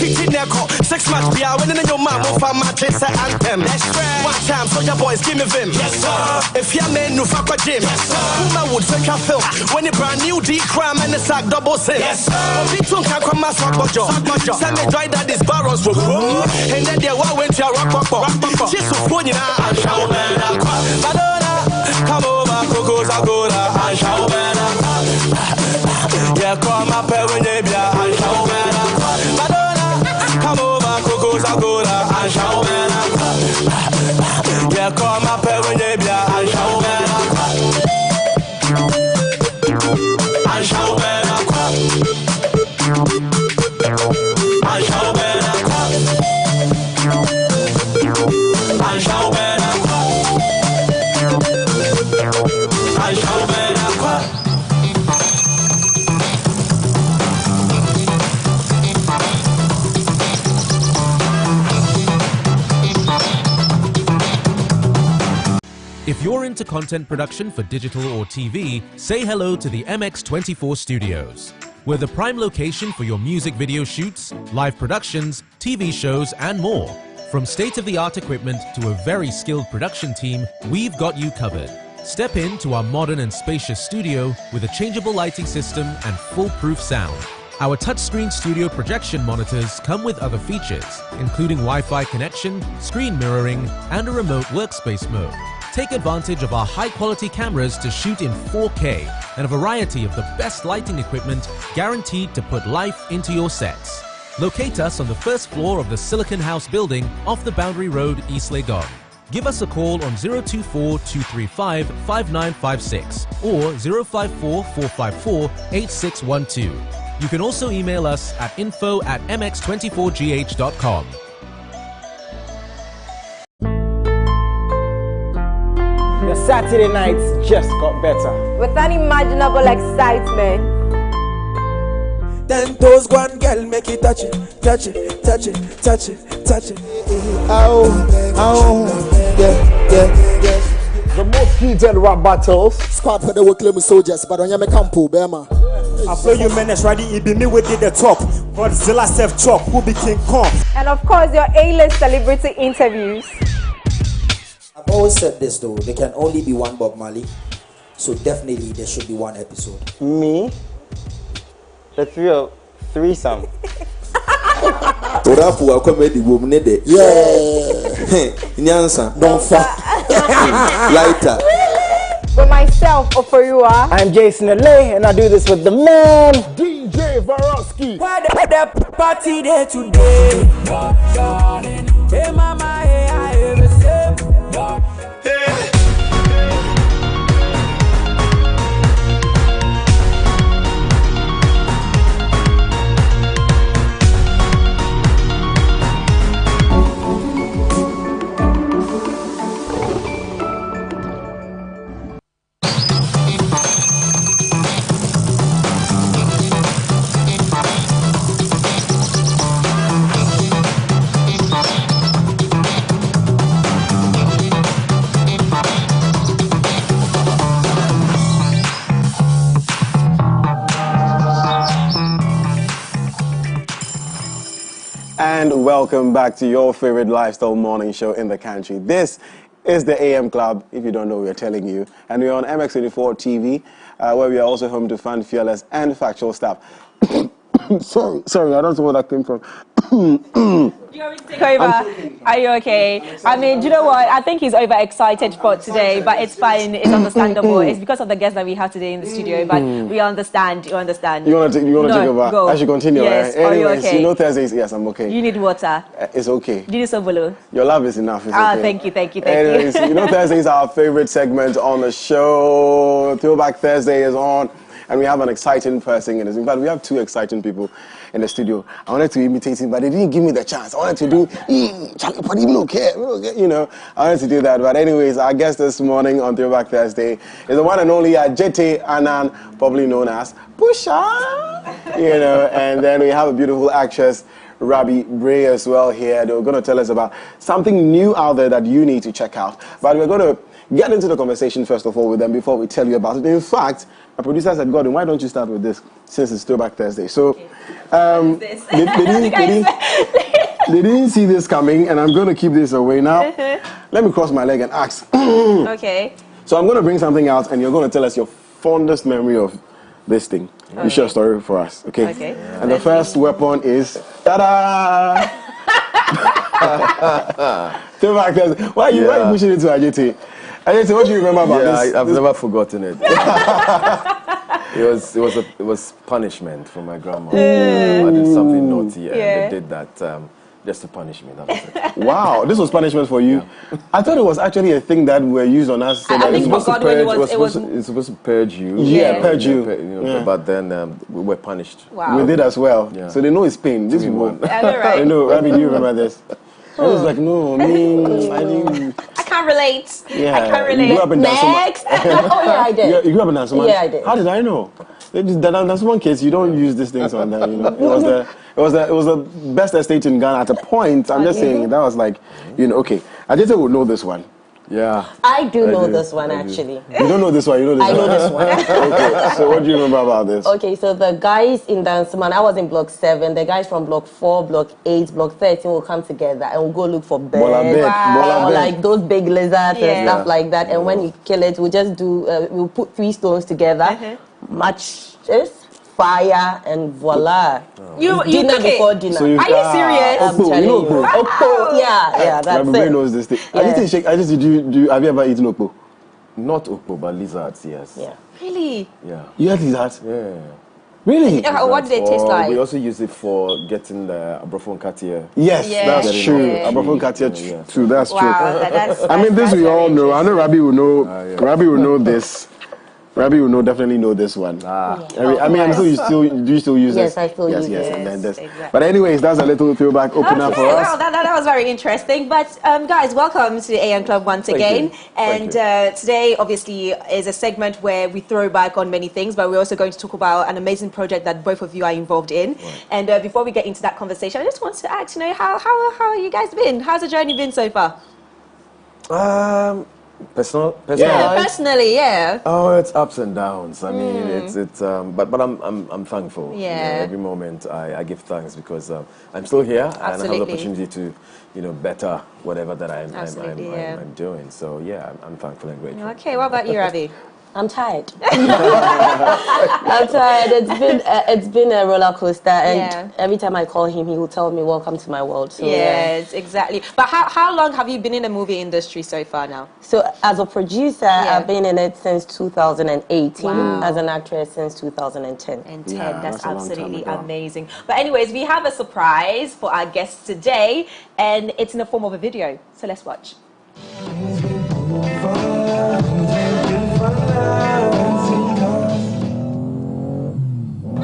I: 15 echo, 6 match be out when in your mom of my chase anthem. That's right. One time, so your boys give me vim. Yes, sir. If you're men, no fuck with Jim. Yes, sir. Who would take a film when you brand new D crime and the sack double sin. Yes, sir. People can't come my sock but job. Send me dry that these barrels were and then they went to a rock. She's so funny now. I shall better. Madonna, come over, Coco's Agora. I shall better. Yeah, come up when you be. I shall better. Madonna, come over, Coco's Agora. I shall better. Yeah, come up when you be. I shall better. I shall better. I shall better. I shall better. I shall better.
C: If you're into content production for digital or TV, say hello to the MX24 Studios. We're the prime location for your music video shoots, live productions, TV shows, and more. From state-of-the-art equipment to a very skilled production team, we've got you covered. Step into our modern and spacious studio with a changeable lighting system and foolproof sound. Our touchscreen studio projection monitors come with other features, including Wi-Fi connection, screen mirroring, and a remote workspace mode. Take advantage of our high-quality cameras to shoot in 4K and a variety of the best lighting equipment guaranteed to put life into your sets. Locate us on the first floor of the Silicon House building off the Boundary Road, East Legon. Give us a call on 024-235-5956 or 054-454-8612. You can also email us at info@mx24gh.com.
J: The Saturday nights just got better.
K: With unimaginable excitement.
L: Then toes one girl make it touch it, touch it, touch it, touch it, touch it.
J: Oh, yeah.
B: The most heated rap battles.
M: Squad for the work soldiers, but on your campo, Bema.
N: I blow you menace ready, it be me with the top. Godzilla self chop, who be King Kong.
K: And of course, your A-list celebrity interviews.
O: I've always said this though, there can only be one Bob Marley, so definitely there should be one episode.
J: Me? The threesome.
M: Orafu comedy woman nede. Yeah. Nyansa. Don't fuck. Lighter.
K: With myself, Oforua.
J: I'm Jason Alay, and I do this with the man,
B: DJ Varosky.
L: Why the party there today? Hey mama, hey I ever say.
B: welcome back to your favorite lifestyle morning show in the country. This is the AM Club. If you don't know, we're telling you. And we're on MX84 TV, where we are also home to fun, fearless, and factual stuff. Sorry, I don't know where that came from.
A: Take over. Are you okay? I mean, do you know what? I think he's overexcited for today, but it's fine. It's understandable. It's because of the guests that we have today in the studio, but we understand. You understand.
B: You want to take over?
A: Go.
B: I should continue,
A: yes.
B: right? Anyways,
A: are you okay?
B: You know Thursdays, yes, I'm okay.
A: You need water.
B: It's okay.
A: Do you need some below?
B: Your love is enough. It's okay.
A: Thank you.
B: Anyways, you know Thursdays are our favorite segment on the show. Throwback Thursday is on. And we have an exciting person in this. In fact, we have two exciting people in the studio. I wanted to imitate him, but they didn't give me the chance. I wanted to do, but even okay, you know. I wanted to do that. But anyways, our guest this morning on Throwback Thursday is the one and only Ajete Anan, probably known as Pusha. You know, and then we have a beautiful actress, Rabi Bray, as well here. They're going to tell us about something new out there that you need to check out. But we're going to get into the conversation first of all with them before we tell you about it. In fact, my producer said, Gordon, why don't you start with this since it's Throwback Thursday? So, they didn't see this coming, and I'm going to keep this away now. Let me cross my leg and ask.
A: Okay.
B: So I'm going to bring something out, and you're going to tell us your fondest memory of this thing. Okay. You share a story for us, okay?
A: Okay.
B: And the first weapon is, ta-da! Throwback Thursday. Why are you pushing it to Ajete? Ajete, what do you remember about this?
P: I've never forgotten it. It was punishment from my grandma. I did something naughty, and they did that just to punish me. That was it.
B: Wow, this was punishment for you. Yeah. I thought it was actually a thing that were used on us. So that
P: it's supposed to purge you.
B: Yeah, purge you.
P: But then we were punished.
A: Wow.
B: We did as well.
P: Yeah.
B: So they know it's pain. These people.
A: Right.
B: They know. Rabi, do you remember this? I was like, no, I
A: can't relate.
B: Yeah.
A: I can't relate.
B: You grew up in
A: Next.
B: Oh
H: yeah, I did.
B: You grew up in Dansoman?
H: Yeah, I did.
B: How did I know? Dansoman kids, you don't use these things on that. You know, it was the best estate in Ghana at a point. I'm just saying that was like, you know, okay. I just would know this one.
P: Yeah.
H: I do know this one, actually.
B: You don't know this one, you know this one?
H: I know this one.
B: Okay, so what do you remember about this?
H: Okay, so the guys in Dansoman, I was in block 7, the guys from block 4, block 8, block 13 will come together and we'll go look for birds, like those big lizards and stuff like that. And when you kill it, we'll just do, we'll put 3 stones together, matches, fire, and voila.
A: You
H: dinner before dinner.
B: So
A: are you serious?
H: I'm telling you. Okpo, yeah, that's
B: Everybody
H: it.
B: knows this thing.
H: Yeah.
B: Have you ever eaten okpo?
P: Not okpo, but lizards, yes.
H: Yeah.
A: Really?
P: Yeah.
B: You had lizards?
P: Yeah.
B: Really?
A: What do they taste like?
P: We also use it for getting the abrofon katia.
B: Yes, that's true. Abrofon katia too. That's true. I mean, this we all know. I know Rabi will know. Rabi will know this. Rabi will definitely know this one. I mean, I'm sure do you still use this?
H: Yes, I still use it.
B: Yes, and then this. Exactly. But anyways, that's a little throwback opener for us.
A: Well, that was very interesting. But guys, welcome to the AM Club once again. And today, obviously, is a segment where we throw back on many things, but we're also going to talk about an amazing project that both of you are involved in. Right. And before we get into that conversation, I just want to ask, how you guys been? How's the journey been so far? Personally, yeah.
P: Oh, it's ups and downs. I mean, it's but I'm thankful.
A: Yeah.
P: You know, every moment I give thanks because I'm still here and I have the opportunity to, better whatever that I'm doing. So yeah, I'm thankful and grateful.
A: Okay, what about you, Rabi?
H: I'm tired. I'm tired. It's been a roller coaster, and every time I call him, he will tell me, "Welcome to my world." So,
A: yes, exactly. But how long have you been in the movie industry so far now?
H: So as a producer, I've been in it since 2018. As an actress since 2010.
A: That's absolutely amazing. But anyways, we have a surprise for our guests today, and it's in the form of a video. So let's watch.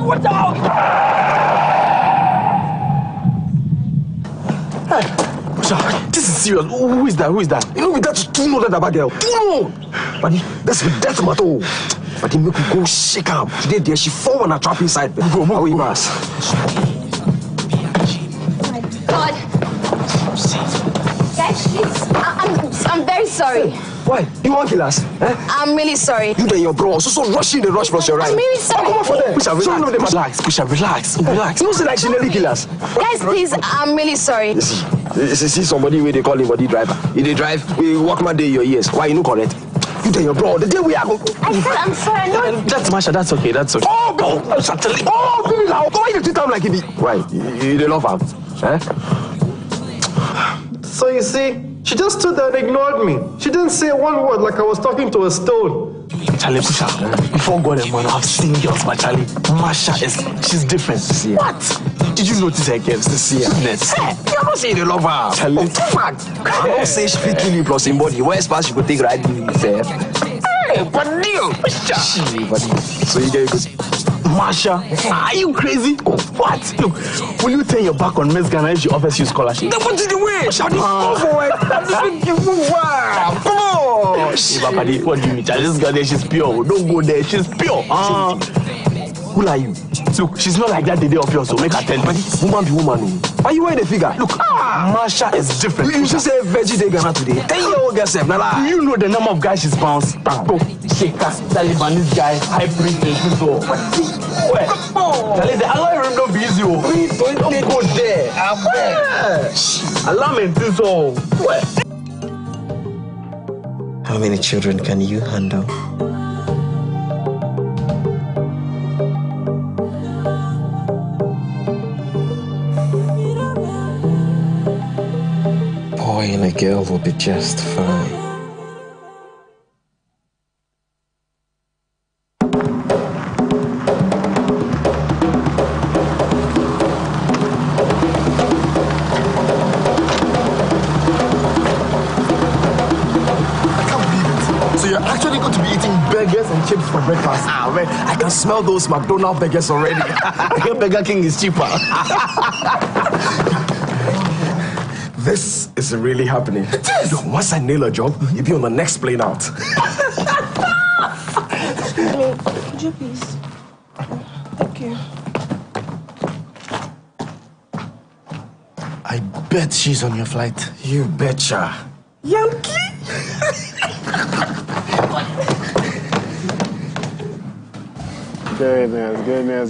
Q: What the hell? Hey, this is serious. Who is that? Who is that? You know, that's too know that about girl. Too know. But that's matter. But he make you go shake up. Today, there she fall on a trap inside. Go, move, pass.
R: God. Guys, please. I'm very sorry.
Q: Why? You want kill us? Eh?
E: I'm really sorry.
Q: You and your bro so rushing the rush plus your right.
E: I'm really sorry.
Q: Come on for them. Relax. You don't say like she nearly kill us.
E: Guys, please, I'm really sorry.
Q: You see somebody where they call him body driver. If they drive, we walk my day your ears. Why you no correct? You and your bro, the day we are going.
E: I said I'm sorry.
Q: That's Masha, that's okay. Oh, go! Oh, baby, now. Why you treat him like it? Why? You don't love her? Eh?
R: So you see, she just stood there and ignored me. She didn't say one word like I was talking to a stone.
Q: Charlie, Pusha, before God and man, I've seen girls, but Charlie, Masha she's different. Yeah. What? Did you notice her girls this year? Hey, you're not saying you love her. Charlie. I don't say she fit kill you plus in body. Where's past she could take right in yourself? Hey, what deal? So you get good. Masha, are you crazy? What? Look, will you turn your back on Miss Ghana if she offers you scholarship? Then what did you win? Go for it. Come on. What do you mean? This girl there, she's pure. Don't go there. She's pure. Who are you? Look, she's not like that the day of yours, so make her 10. But woman be woman. Why you wearing the figure? Look, Masha is different. You should say veggie day Ghana today. 10-year-old girl, do you know the number of guys she's bounced? Go, Shaker, Taliban, this guy, high priest, so. Where? Tell the alarm don't be easy. Please don't go there. Alarm and this all. Where?
M: How many children can you handle? Boy and a girl will be just fine.
Q: Chips for breakfast. Man, I can smell those McDonald's burgers already. Burger King is cheaper. This is really happening. Look, once I nail a job, you'll be on the next plane out.
H: Hello, could you please? Thank you.
Q: I bet she's on your flight. You betcha. Yankee!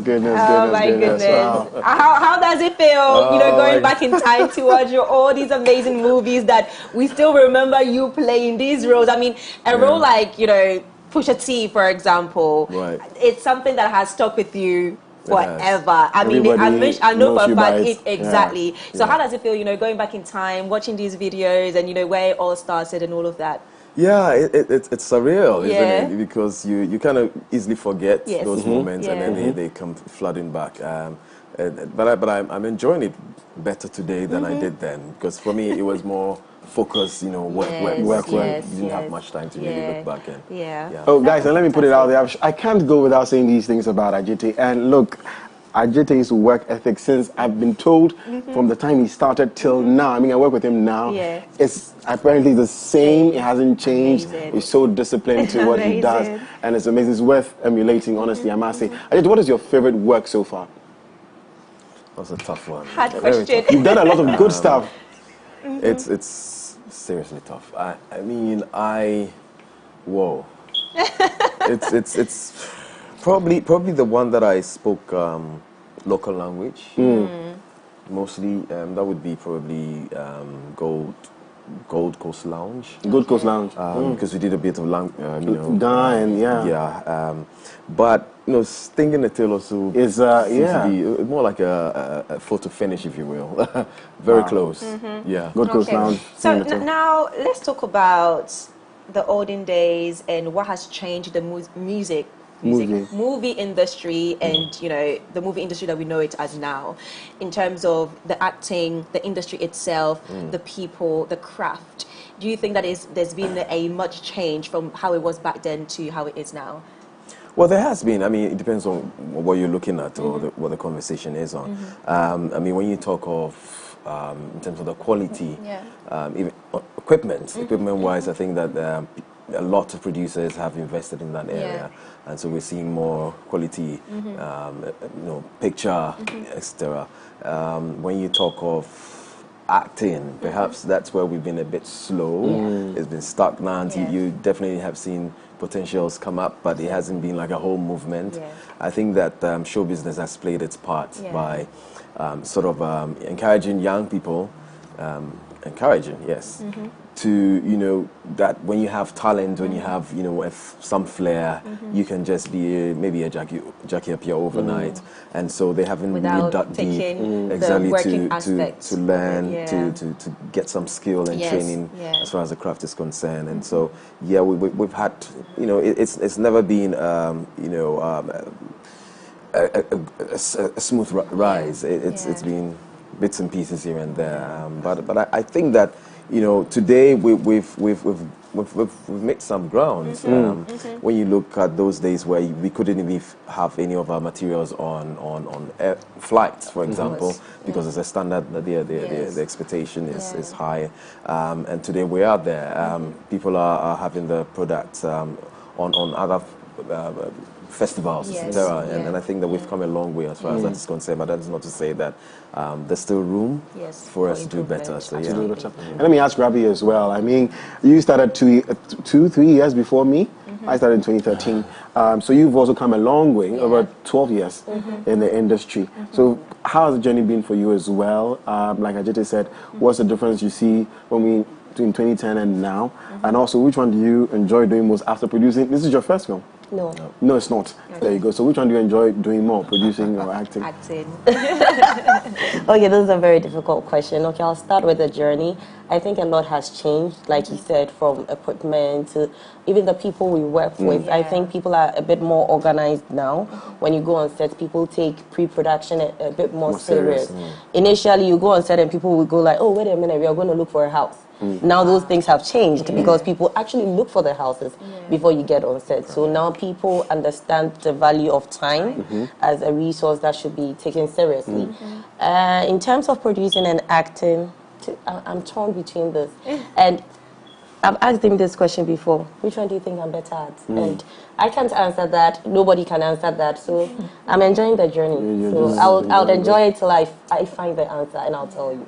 B: Goodness.
A: Oh my goodness.
B: Wow.
A: How does it feel, going back in time to watch all these amazing movies that we still remember you playing these roles? I mean, a role like, Pusha T, for example, right. It's something that has stuck with you forever. I mean, I know for a fact exactly. Yeah. So how does it feel, going back in time, watching these videos and, where it all started and all of that?
P: Yeah, it's surreal, isn't it? Because you kind of easily forget those moments, and then they come flooding back. But I'm enjoying it better today than I did then, because for me it was more focused, work. Didn't have much time to really look back and
B: Oh, guys, and let me put it out there. I can't go without saying these things about Ajite. And look, Ajite's work ethic, since I've been told from the time he started till now, I mean, I work with him now, it's apparently the same. It hasn't changed. Amazing. He's so disciplined to what he does, and it's amazing. It's worth emulating, honestly, I must say. Ajite, what is your favorite work so far?
P: That's a tough one.
A: Hard question.
B: You've done a lot of good stuff.
P: It's seriously tough. Whoa. It's probably the one that I spoke local language. Mostly that would be probably Gold Coast Lounge.
B: Gold Coast Lounge.
P: Because we did a bit of but Stinging the Tail also is more like a photo finish, if you will. Very close. Yeah.
B: Gold Coast Lounge.
A: So now let's talk about the olden days and what has changed the movie industry and the movie industry that we know it as now, in terms of the acting, the industry itself, the people, the craft. Do you think that there's been a much change from how it was back then to how it is now?
P: Well, there has been. I mean, it depends on what you're looking at or what the conversation is on. I mean, when you talk of in terms of the quality, even equipment-wise, I think that a lot of producers have invested in that area, and so we're seeing more quality, picture, etc. When you talk of acting, perhaps that's where we've been a bit slow. It's been stagnant. You definitely have seen potentials come up, but it hasn't been like a whole movement. I think that show business has played its part by sort of encouraging young people, to, you know, that when you have talent, when you have, you know, some flair, you can just be maybe a Jackie up here overnight. And so they haven't been that deep exactly to learn, to get some skill and training as far as the craft is concerned. And so, yeah, we've had, you know, it's never been, you know, a smooth rise. It's been bits and pieces here and there. But I think that, you know, today we've made some grounds. When you look at those days where we couldn't even have any of our materials on air flights, for example, because it's a standard that the expectation is high. And today we are there. People are having the products on other festivals, etc. And I think that we've come a long way as far as that is concerned. But that is not to say that there's still room for us to do better. So
B: And let me ask Rabi as well. I mean, you started 3 years before me. I started in 2013. So you've also come a long way, over 12 years in the industry. So how has the journey been for you as well? Like Ajite said, what's the difference you see between 2010 and now? And also, which one do you enjoy doing most after producing? This is your first film. No, it's not. There you go. So which one do you enjoy doing more, producing or acting?
S: Acting. Okay, this is a very difficult question. Okay, I'll start with the journey. I think a lot has changed, like you said, from equipment to even the people we work with. I think people are a bit more organized now. When you go on set, people take pre-production a bit more serious. Initially, you go on set and people will go like, oh, wait a minute, we are going to look for a house. Now those things have changed because people actually look for the houses before you get on set. So now people understand the value of time as a resource that should be taken seriously. In terms of producing and acting, I'm torn between this. And I've asked him this question before. Which one do you think I'm better at? And I can't answer that. Nobody can answer that. So I'm enjoying the journey. So I'll enjoy it till I find the answer, and I'll tell you.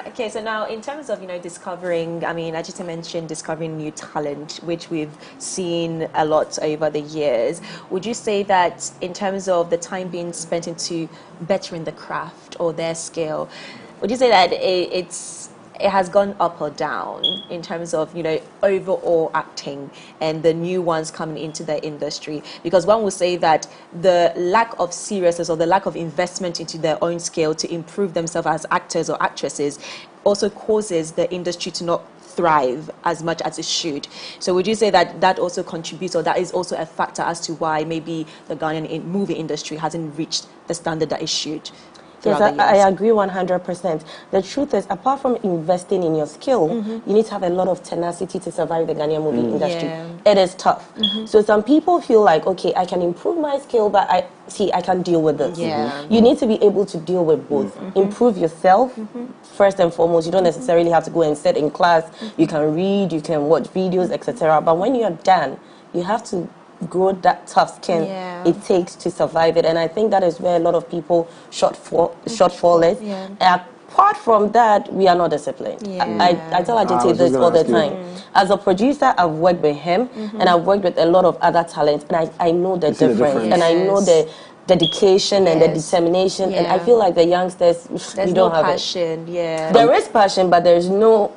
A: Okay, so now in terms of, you know, discovering, I mean, Ajita mentioned discovering new talent, which we've seen a lot over the years. Would you say that in terms of the time being spent into bettering the craft or their skill, would you say that it has gone up or down in terms of, you know, overall acting and the new ones coming into the industry? Because one would say that the lack of seriousness or the lack of investment into their own skill to improve themselves as actors or actresses also causes the industry to not thrive as much as it should. So would you say that that also contributes, or that is also a factor as to why maybe the Ghanaian movie industry hasn't reached the standard that it should?
S: Yes, I agree 100%. The truth is, apart from investing in your skill, you need to have a lot of tenacity to survive the Ghanaian movie industry. It is tough. So some people feel like, okay, I can improve my skill, but I can deal with this. You need to be able to deal with both. Improve yourself, first and foremost. You don't necessarily have to go and sit in class. You can read, you can watch videos, etc. But when you're done, you have to grow that tough skin it takes to survive it. And I think that is where a lot of people shortfall is. Apart from that, we are not disciplined. I tell Ajite this all the time. As a producer, I've worked with him and I've worked with a lot of other talents, and I know the difference. And I know the dedication and the determination, and I feel like the youngsters, we don't have
A: passion.
S: There is passion, but there's no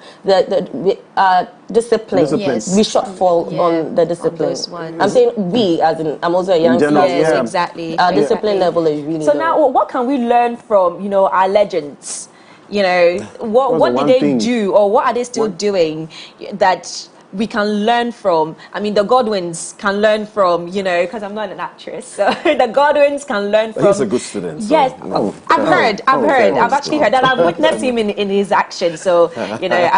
S: discipline. We shortfall on the discipline. I'm saying we, as in I'm also a youngster.
A: Exactly.
S: Our discipline level is really
A: so
S: low.
A: now, what can we learn from, you know, our legends? You know, what did they do, or what are they still doing that we can learn from? I mean, the Godwins can learn from, you know, because I'm not an actress, so the Godwins can learn from.
P: He's a good student. So,
A: yes, I've actually heard, and I've witnessed him in his action. So, you know,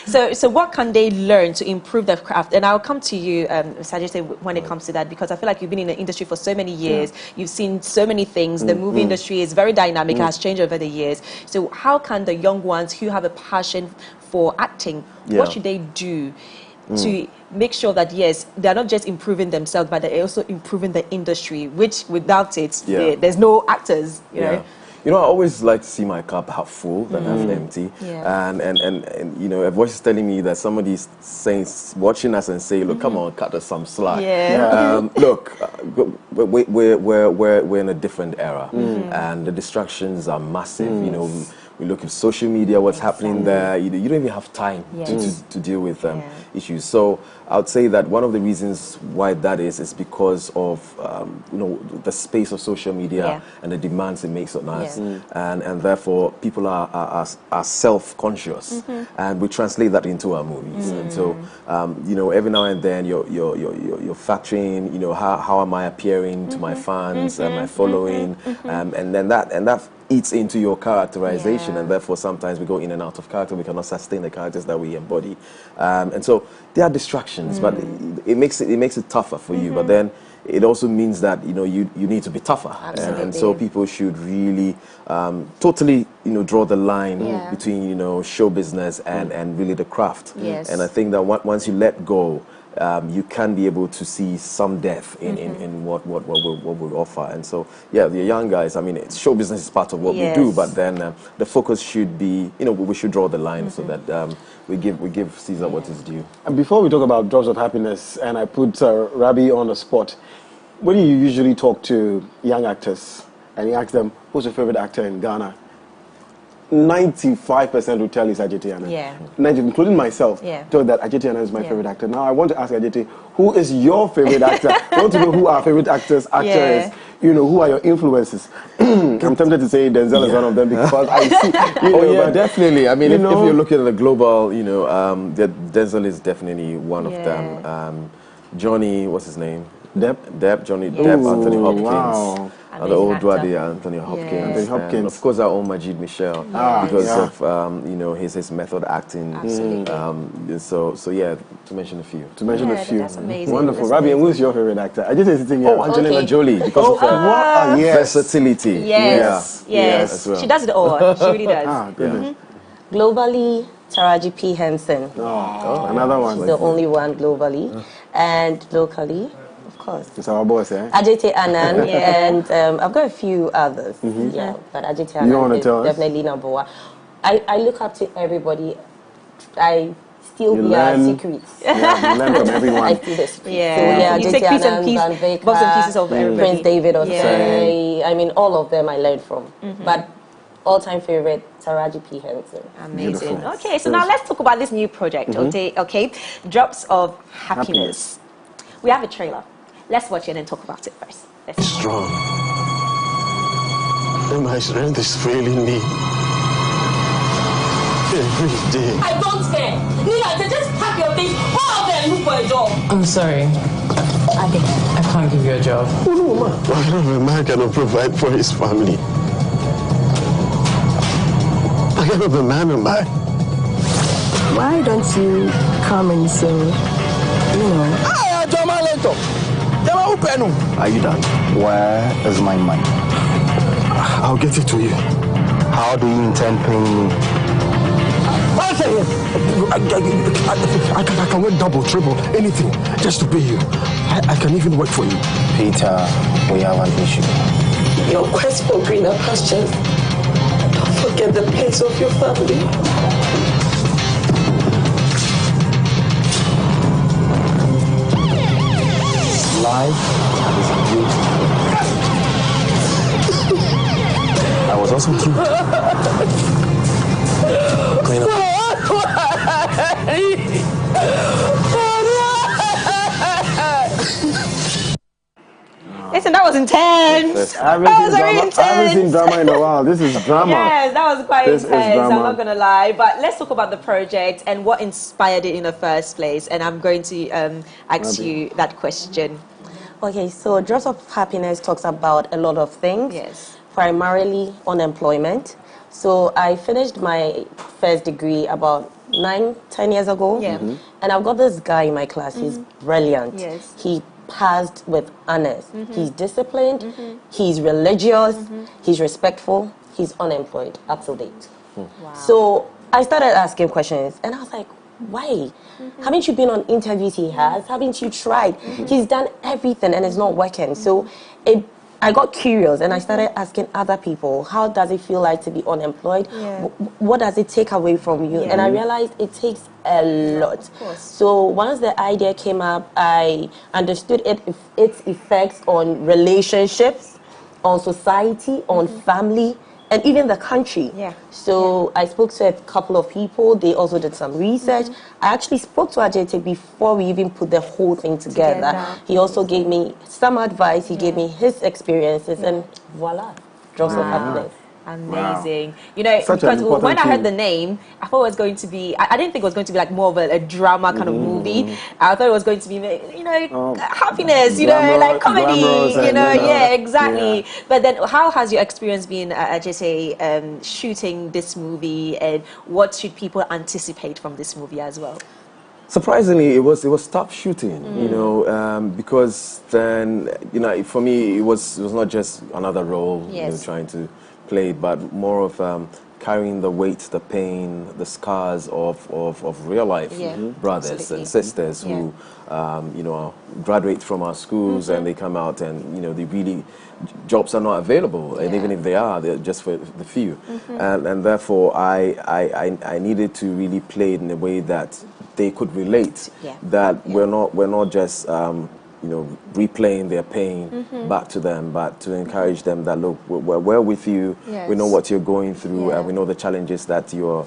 A: So what can they learn to improve their craft? And I'll come to you, Sajid, when it comes to that, because I feel like you've been in the industry for so many years. You've seen so many things. The movie industry is very dynamic. It has changed over the years. So how can the young ones who have a passion for acting, what should they do to make sure that, yes, they're not just improving themselves, but they're also improving the industry, which without it, there's no actors, you know?
P: You know, I always like to see my cup half full than half empty.
A: Yeah.
P: And you know, a voice is telling me that somebody's saying, watching us and say, look, come on, cut us some slack. Look, we're in a different era, and the distractions are massive. You know, we look at social media, what's happening there. You don't even have time to deal with issues. So I would say that one of the reasons why that is because of you know, the space of social media and the demands it makes on us, and therefore people are self-conscious, and we translate that into our movies. And so you know, every now and then you're factoring, you know, how am I appearing to my fans and my following, and then that eats into your characterization, and therefore sometimes we go in and out of character. We cannot sustain the characters that we embody, and so there are distractions, but it makes it tougher for you. But then it also means that, you know, you need to be tougher, and so people should really totally, you know, draw the line between, you know, show business and really the craft. And I think that once you let go, you can be able to see some depth in what we offer. And so, yeah, the young guys, I mean, show business is part of what we do, but then the focus should be, you know, we should draw the line so that we give Caesar what is due.
B: And before we talk about Drops of Happiness, and I put Rabi on the spot, when you usually talk to young actors and you ask them, who's your favorite actor in Ghana? 95% will tell you it's Ajetiana. 90, including myself, told that Ajetiana is my favorite actor. Now I want to ask Ajeti, who is your favorite actor? I want to know who our favorite actor is. You know, who are your influences? I'm tempted to say Denzel is one of them because I see. You know,
P: but definitely. I mean, if you're looking at the global, you know, Denzel is definitely one of them. Johnny, what's his name? Depp, Anthony Hopkins.
B: Wow.
P: The old Dwaddy, Anthony Hopkins. And of course, our own Majid Michel, because of you know, his method acting. So yeah, to mention a few.
A: That's amazing.
B: Wonderful. Rabi, and who's your favorite actor? I just said sitting here.
P: Angelina Jolie, because of her versatility.
A: Yes. Well. She does it all. She really does.
S: Globally, Taraji P. Henson.
B: Another one.
S: She's the only one globally. And locally, of course,
B: it's our boss,
S: Ajete Anand, and I've got a few others. But Ajete Anand is definitely number one. I look up to everybody. I steal their secrets.
B: You learn from everyone.
S: I steal the secrets.
A: You take bits and pieces of everybody.
S: Prince David Osei. I mean, all of them I learned from. But all-time favorite, Taraji P. Henson.
A: Amazing. Beautiful. Okay, so now let's talk about this new project. Okay, Drops of Happiness. We have a trailer. Let's watch it and talk about it first.
Q: It's strong. And my strength is failing me every day.
T: I don't care. Nina, just pack your things, go out there and look for a job.
U: I'm sorry. I can't give you a job.
Q: Oh no, ma. What kind of a man cannot provide for his family? What kind of a man am I?
U: Why don't you come and sing, you know?
Q: Are you done?
V: Where is my money?
Q: I'll get it to you.
V: How do you intend paying me?
Q: I can work double, triple, anything, just to pay you. I can even work for you.
V: Peter, we have an issue.
U: Your quest for greener pastures. Don't forget the place of your family.
V: Life is beautiful. I was also cute. Clean up.
A: Listen, that was intense.
B: I haven't seen drama in a while. This is drama.
A: Yes, that was quite intense. I'm not going to lie. But let's talk about the project and what inspired it in the first place. And I'm going to ask you that question.
S: Okay, so Drops of Happiness talks about a lot of things.
A: Yes.
S: Primarily unemployment. So I finished my first degree about 9-10 years ago.
A: Yeah.
S: And I've got this guy in my class. He's brilliant.
A: Yes.
S: He passed with honors. He's disciplined. He's religious. He's respectful. He's unemployed, up to date.
A: Wow.
S: So I started asking questions, and I was like, why? Haven't you been on interviews he has? Haven't you tried? He's done everything and it's not working. So it I got curious and I started asking other people, how does it feel like to be unemployed?
A: Yeah.
S: What does it take away from you?
A: Yeah.
S: And I realized it takes a lot.
A: Of course.
S: So once the idea came up, I understood its effects on relationships, on society, on family, and even the country.
A: Yeah.
S: So I spoke to a couple of people. They also did some research. I actually spoke to Ajete before we even put the whole thing together. He also gave me some advice. He gave me his experiences, and voila, drops of happiness.
A: Amazing.
B: Wow.
A: You know,
B: Such
A: because when I heard
B: team.
A: the name, I thought it was going to be, I didn't think it was going to be like more of a drama kind of movie. I thought it was going to be, you know, happiness, you know, like comedy, you know, yeah, exactly. Yeah. But then how has your experience been, Ajete, shooting this movie, and what should people anticipate from this movie as well?
P: Surprisingly, it was tough shooting, you know, because then, you know, for me, it was not just another role, you know, trying to play, but more of carrying the weight, the pain, the scars of real life brothers and sisters who, you know, graduate from our schools and they come out and, you know, they really, jobs are not available, and even if they are, they're just for the few. And therefore, I needed to really play it in a way that they could relate, that we're not just you know, replaying their pain back to them, but to encourage them that, look, we're with you, we know what you're going through, and we know the challenges that you're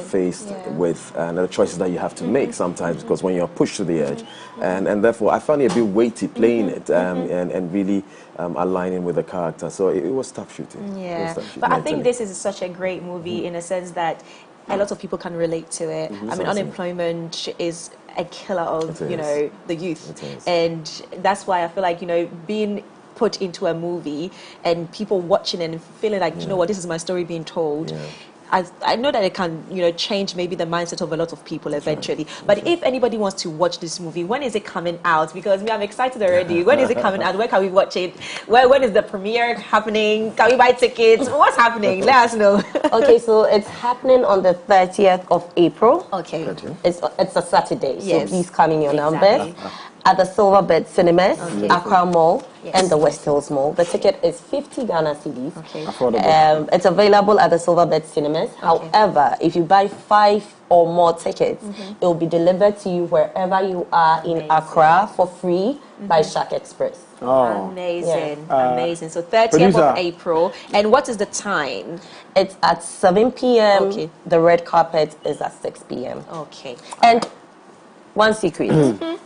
P: faced with, and the choices that you have to make sometimes, because when you're pushed to the edge, and therefore I found it a bit weighty playing it, and really aligning with the character, so it was tough shooting.
A: But I think this is such a great movie in a sense that a lot of people can relate to it. I mean, unemployment is a killer of, you know, the youth. And that's why I feel like, you know, being put into a movie and people watching and feeling like, you know what, this is my story being told. I know that it can, you know, change maybe the mindset of a lot of people eventually. But if anybody wants to watch this movie, when is it coming out? Because me, I'm excited already. When is it coming out? Where can we watch it? When is the premiere happening? Can we buy tickets? What's happening? Let us know.
S: Okay, so it's happening on the 30th of April.
A: Okay.
S: It's a Saturday, so please come in your numbers. At the Silverbird Cinemas, Accra Mall, and the West Hills Mall. The ticket is 50 Ghana cedis.
B: Affordable.
S: It's available at the Silverbird Cinemas. However, if you buy 5 or more tickets, it will be delivered to you wherever you are in Accra for free by Shark Express.
A: Amazing, amazing. So 30th of April. And what is the time?
S: It's at 7 p.m. The red carpet is at 6 p.m.
A: Okay.
S: And one secret.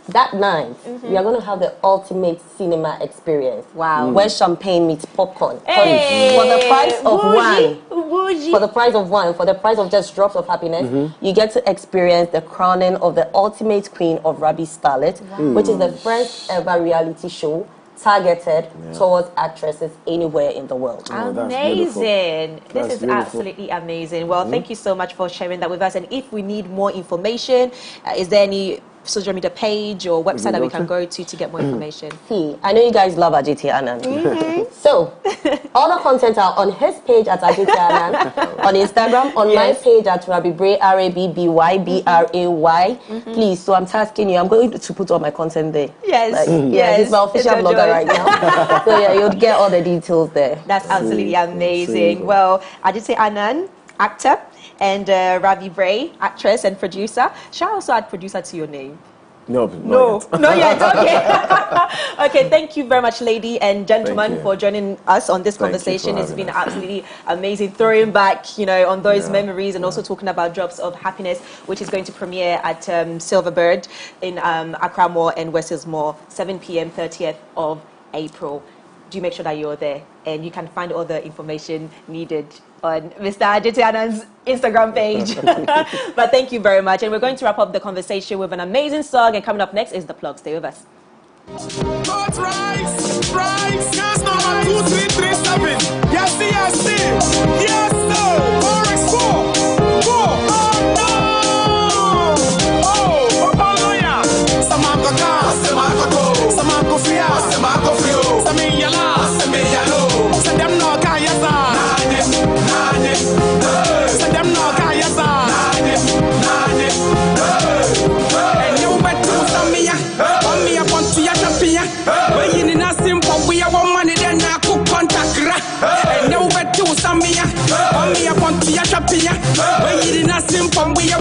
S: That night, we are going to have the ultimate cinema experience.
A: Wow.
S: Where champagne meets popcorn.
A: Hey.
S: For the price of
A: one.
S: For the price of one. For the price of just drops of happiness, you get to experience the crowning of the ultimate queen of Rabi Starlet, which is the first ever reality show targeted towards actresses anywhere in the world.
A: Amazing. This is absolutely amazing. Well, thank you so much for sharing that with us. And if we need more information, is there any social media page or website that we can go to get more information?
S: I know you guys love Ajete Anand. So, all the content are on his page at Ajete Anand, on Instagram, on my page at Rabi Bray, RABBY. Please, so I'm tasking you, I'm going to put all my content there. He's my official blogger right now. So yeah, you'll get all the details there.
A: That's absolutely amazing. Well, Ajete Anand, actor, and Rabi Bray, actress and producer. Shall I also add producer to your name?
P: No,
A: not yet. Okay. Okay, thank you very much, lady and gentlemen, for joining us on this conversation. It's been absolutely amazing, throwing back, you know, on those memories, and also talking about Drops of Happiness, which is going to premiere at Silverbird in Accra Mall and West Hills Mall, 7 p.m. 30th of April. Do make sure that you're there, and you can find all the information needed on Mr. Ajete Anand's Instagram page. But thank you very much, and we're going to wrap up the conversation with an amazing song, and coming up next is The Plug. Stay with us.
F: Rise, yes, number 2337. Yes, yes, sir. RX4. We are one money then.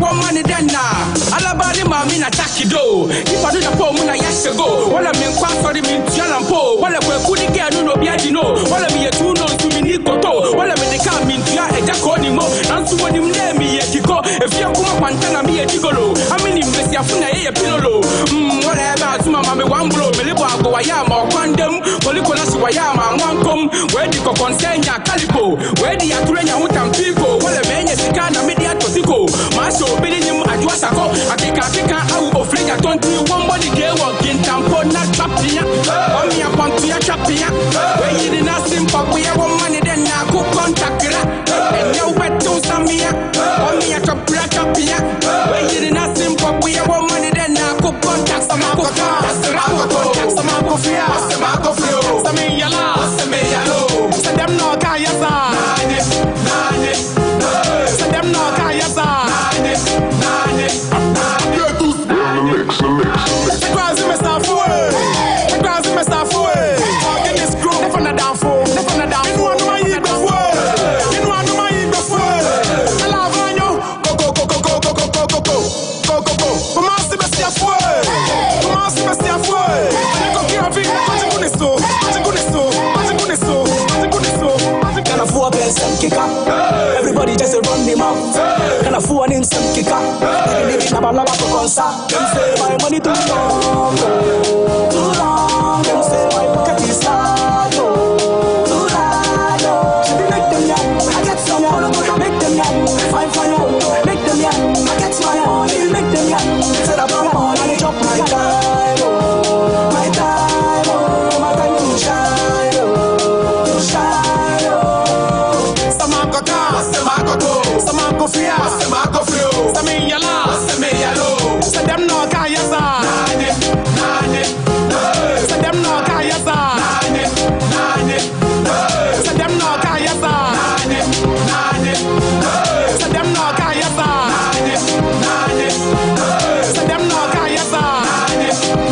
L: want money then now. Alabali mami na takido. If I do the poor muna yes go. Wala me kwa sorry me tiana po. Wala we kudi ke anu no biaji no. Wala me ye tu no tu mi ni koto. Wala me de ka mi tia eja ko ni mo. Nansu mo ni mne mi ye kiko. If you kuma pantana mi ye kigolo. Amini mbesi afuna ye pilolo. Whatever to mama me one blow. Me libo ago wayama kwandem. Koliko na si wayama wankom. Where di ko konsenya kalipo. Where di aturenya utampiko. Wala menye sikana media tosiko. Maso bili ni ajwasako. Akika au ofleja tonti. One body gay walking tampo na chapia. Omi apantia chapia. Where you did not simple. We have one money then na cook contact. And you bet to samia. Omi a chapia. Where you did not simple. We have one money then na cook contact. Samako contact. Samako fear. Samako feel. Samia la. Samia lo. Send them no kayasa. Nane. Send them no kayasa. Nane. Everybody just run them out. Can afford in some kicker. Them say my money too long. Too long. Them say my pocket is large. Too large. Should make them young. I get some own. Make them young. Fine. Make them young. I get my own. Make them young. Instead of my own, I chop my time. My time to shine. To shine. Samako fear, Samako feel, Samia la, Samia lo. Send them no kayasa, nane. Send them no kayasa, nane. Send them no kayasa, nane. Send them no kayasa, nane. Send them no kayasa,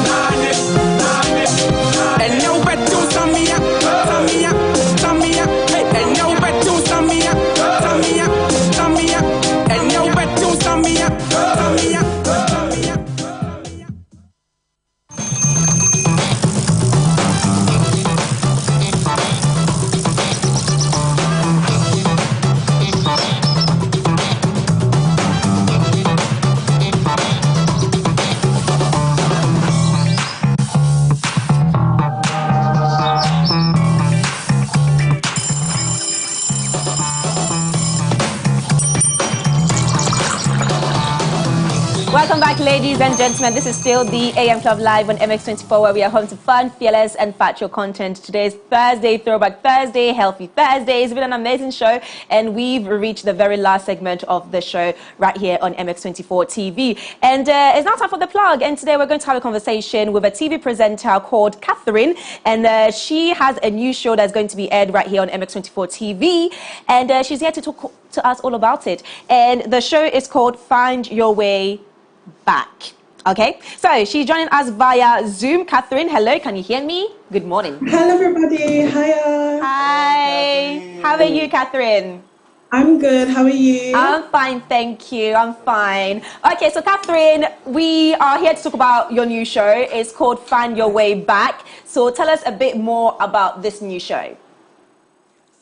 L: nane. And now bet to Samia. Hey, and now bet to Samia. And now bet to Samia.
A: Welcome back, ladies and gentlemen. This is still the AM Club Live on MX24, where we are home to fun, fearless, and factual content. Today is Thursday, Throwback Thursday, Healthy Thursday. It's been an amazing show, and we've reached the very last segment of the show right here on MX24 TV. And it's now time for the plug. And today we're going to have a conversation with a TV presenter called Catherine, and she has a new show that's going to be aired right here on MX24 TV. And she's here to talk to us all about it. And the show is called Find Your Way Back. Okay, so she's joining us via Zoom. Catherine, hello, can you hear me? Good morning.
D: Hello, everybody. Hiya.
A: Hi. How are you, Catherine?
D: I'm good. How are you?
A: I'm fine, thank you. I'm fine. Okay, so Catherine, we are here to talk about your new show. It's called Find Your Way Back. So tell us a bit more about this new show.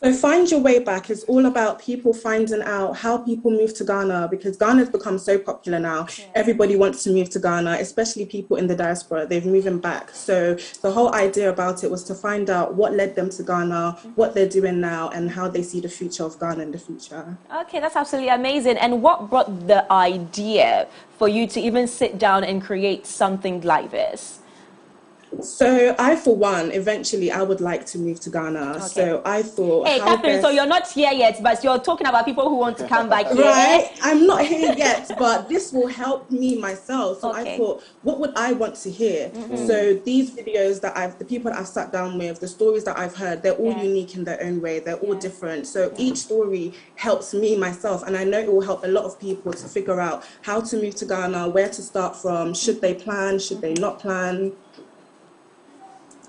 D: So Find Your Way Back is all about people finding out how people move to Ghana, because Ghana's become so popular now. Yeah. Everybody wants to move to Ghana, especially people in the diaspora. They're moving back. So the whole idea about it was to find out what led them to Ghana, what they're doing now, and how they see the future of Ghana in the future.
A: Okay, that's absolutely amazing. And what brought the idea for you to even sit down and create something like this?
D: So I, for one, eventually I would like to move to Ghana. Okay. So I thought...
A: Hey, Catherine, so you're not here yet, but you're talking about people who want to come back here.
D: Right? I'm not here yet, but this will help me myself. So I thought, what would I want to hear? So these videos that the people that I've sat down with, the stories that I've heard, they're all unique in their own way. They're all different. So each story helps me myself. And I know it will help a lot of people to figure out how to move to Ghana, where to start from, should they plan, should they not plan.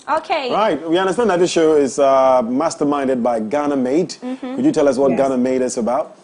A: Okay.
B: Right. We understand that this show is masterminded by Ghana Made. Could you tell us what Ghana Made is about?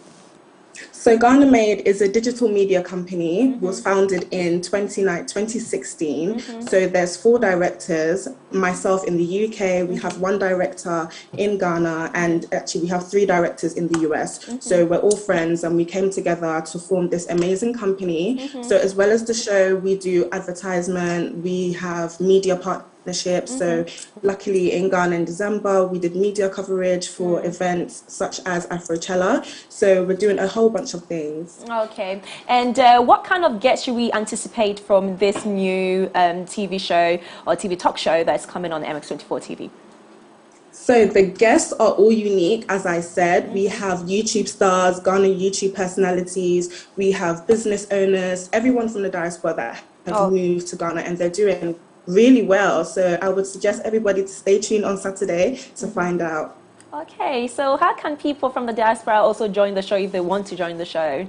D: So Ghana Made is a digital media company. Was founded in 2016. So there's 4 directors, myself in the UK, we have 1 director in Ghana, and actually we have 3 directors in the US. So we're all friends and we came together to form this amazing company. So as well as the show, we do advertisement, we have media partnerships. So luckily in Ghana in December, we did media coverage for events such as Afrochella. So we're doing a whole bunch of things.
A: Okay. And what kind of guests should we anticipate from this new TV show or TV talk show that's coming on MX24 TV?
D: So the guests are all unique, as I said. We have YouTube stars, Ghana YouTube personalities, we have business owners, everyone from the diaspora that have moved to Ghana, and they're doing really well. So I would suggest everybody to stay tuned on Saturday to find out.
A: Okay, so how can people from the diaspora also join the show if they want to join the show?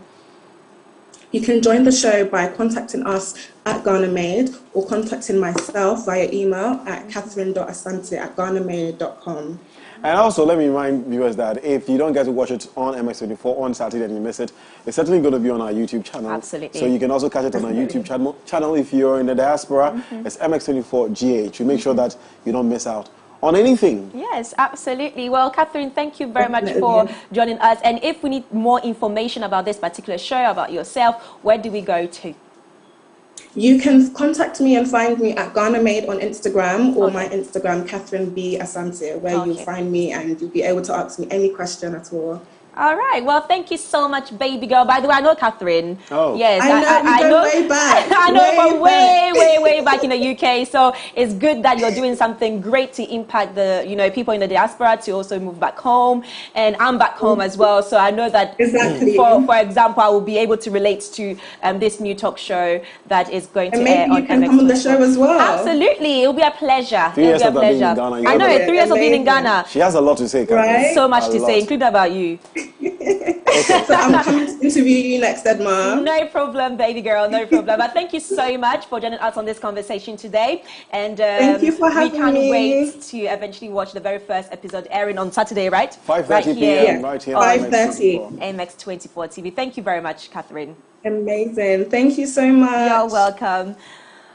D: You can join the show by contacting us at Ghana Made or contacting myself via email at catherine.asante@ghanamade.com.
B: And also, let me remind viewers that if you don't get to watch it on MX24 on Saturday and you miss it, it's certainly going to be on our YouTube channel.
A: Absolutely.
B: So you can also catch it on our YouTube channel if you're in the diaspora. It's MX24GH. You make sure that you don't miss out on anything.
A: Yes, absolutely. Well, Catherine, thank you very much for joining us. And if we need more information about this particular show, about yourself, where do we go to?
D: You can contact me and find me at Ghana Made on Instagram or my Instagram, Catherine B. Asante, where you'll find me and you'll be able to ask me any question at all.
A: All right. Well, thank you so much, baby girl. By the way, I know Catherine.
B: Oh.
A: Yes.
D: I know way back.
A: I know from way back in the UK. So it's good that you're doing something great to impact the, people in the diaspora to also move back home. And I'm back home as well. So I know that, for example, I will be able to relate to this new talk show that is going to air on MX24.
D: You can come on the show as well.
A: Absolutely. It'll be a pleasure.
B: 3 years of being in Ghana.
A: I know, 3 years of being in Ghana.
B: She has a lot to say, Catherine.
D: Right?
A: So much to say, including about you.
D: So I'm coming to interview you next, Edma.
A: No problem, baby girl, no problem. But thank you so much for joining us on this conversation today. And
D: thank you for having me.
A: We can't wait to eventually watch the very first episode airing on Saturday, right?
B: 5:30 p.m. right here on
D: 5:30.
A: MX24 TV. Thank you very much, Catherine.
D: Amazing. Thank you so much.
A: You're welcome.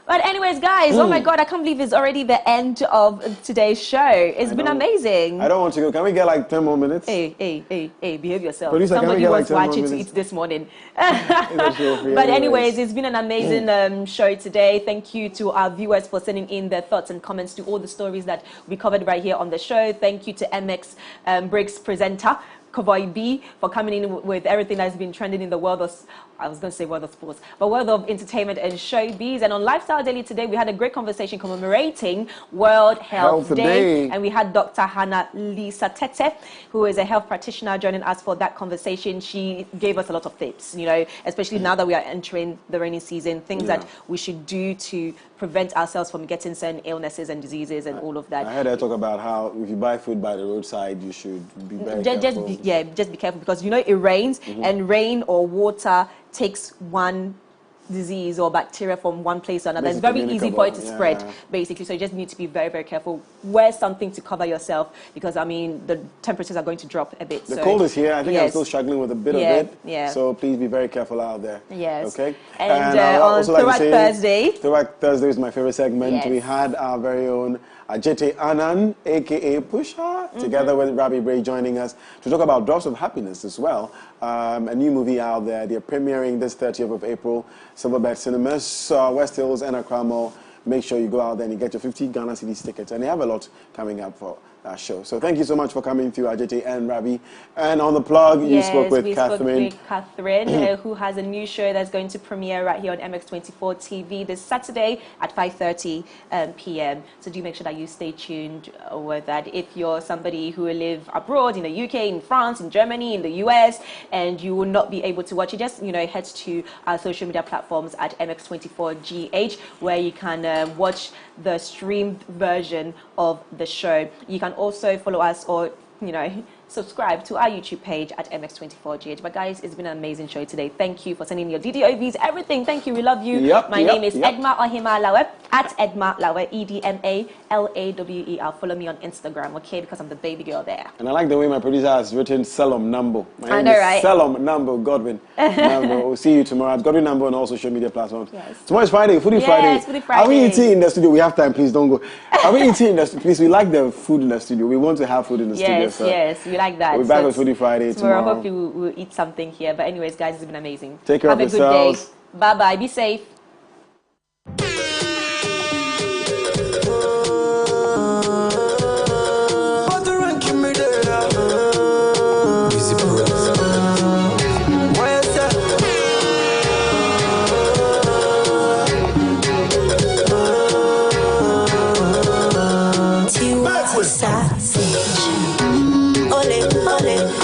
A: But anyways, guys, oh my God, I can't believe it's already the end of today's show. It's been amazing.
B: I don't want to go. Can we get like 10 more minutes?
A: Hey, behave yourself.
B: Producer,
A: somebody
B: can we
A: was
B: get like
A: watching to eat this morning. But anyways, it's been an amazing show today. Thank you to our viewers for sending in their thoughts and comments to all the stories that we covered right here on the show. Thank you to MX Breaks presenter, Kovoy B, for coming in with everything that's been trending in the world of, I was going to say world of sports, but world of entertainment and showbiz. And on Lifestyle Daily today, we had a great conversation commemorating World Health Day. And we had Dr. Hannah Lisa Tete, who is a health practitioner, joining us for that conversation. She gave us a lot of tips, especially now that we are entering the rainy season, things that we should do to prevent ourselves from getting certain illnesses and diseases and all of that.
B: I heard her talk about how if you buy food by the roadside, you should be very careful.
A: Just be careful, because it rains, and rain or water takes one disease or bacteria from one place to another. It's very easy for it to spread, basically. So you just need to be very, very careful. Wear something to cover yourself, because the temperatures are going to drop a bit.
B: The cold is here. I think I'm still struggling with a bit of it. So please be very careful out there.
A: Yes.
B: Okay.
A: And on Throwback Thursday.
B: Throwback Thursday is my favorite segment. Yes. We had our very own Ajete Anan, aka Pusha, together with Rabi Bray joining us to talk about Drops of Happiness as well. A new movie out there. They're premiering this 30th of April, Silverbird Cinemas, West Hills, and Accra Mall. Make sure you go out there and you get your 50 Ghana Cedis tickets. And they have a lot coming up for that show. So thank you so much for coming through, Ajete and Rabi. And on the plug, you spoke with Catherine.
A: Who has a new show that's going to premiere right here on MX24 TV this Saturday at 5:30 p.m. So do make sure that you stay tuned with that. If you're somebody who live abroad, in the UK, in France, in Germany, in the US, and you will not be able to watch it, just head to our social media platforms at MX24GH, where you can watch the streamed version of the show. You can also follow us or subscribe to our YouTube page at MX24GH. But guys, it's been an amazing show today. Thank you for sending your DDOVs, everything. Thank you. We love you. My name is Edma Ohima Lawe, at Edma Lawe, EDMALAWER. Follow me on Instagram, okay? Because I'm the baby girl there.
B: And I like the way my producer has written Selom Nambo.
A: I know, right?
B: Selom Nambo Godwin. Nambo. We'll see you tomorrow at Godwin Nambo and all social media platforms.
A: Yes.
B: Tomorrow is Friday, Foodie Friday.
A: Yes, Foodie Friday.
B: Are we eating in the studio? We have time, please don't go. Are we eating in the studio? Please, we like the food in the studio. We want to have food in the studio.
A: Yes, yes, we like that.
B: We'll be back with Foodie Friday tomorrow.
A: Hopefully we'll eat something here. But anyways, guys, it's been amazing.
B: Take care of yourselves.
A: Have a good day. Bye-bye. Be safe.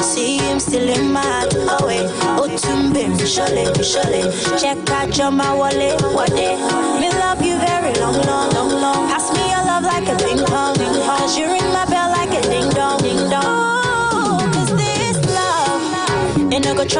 E: See him still in my heart, oh wait, oh tumbe, surely, check out your my wallet, what day, me love you very long, pass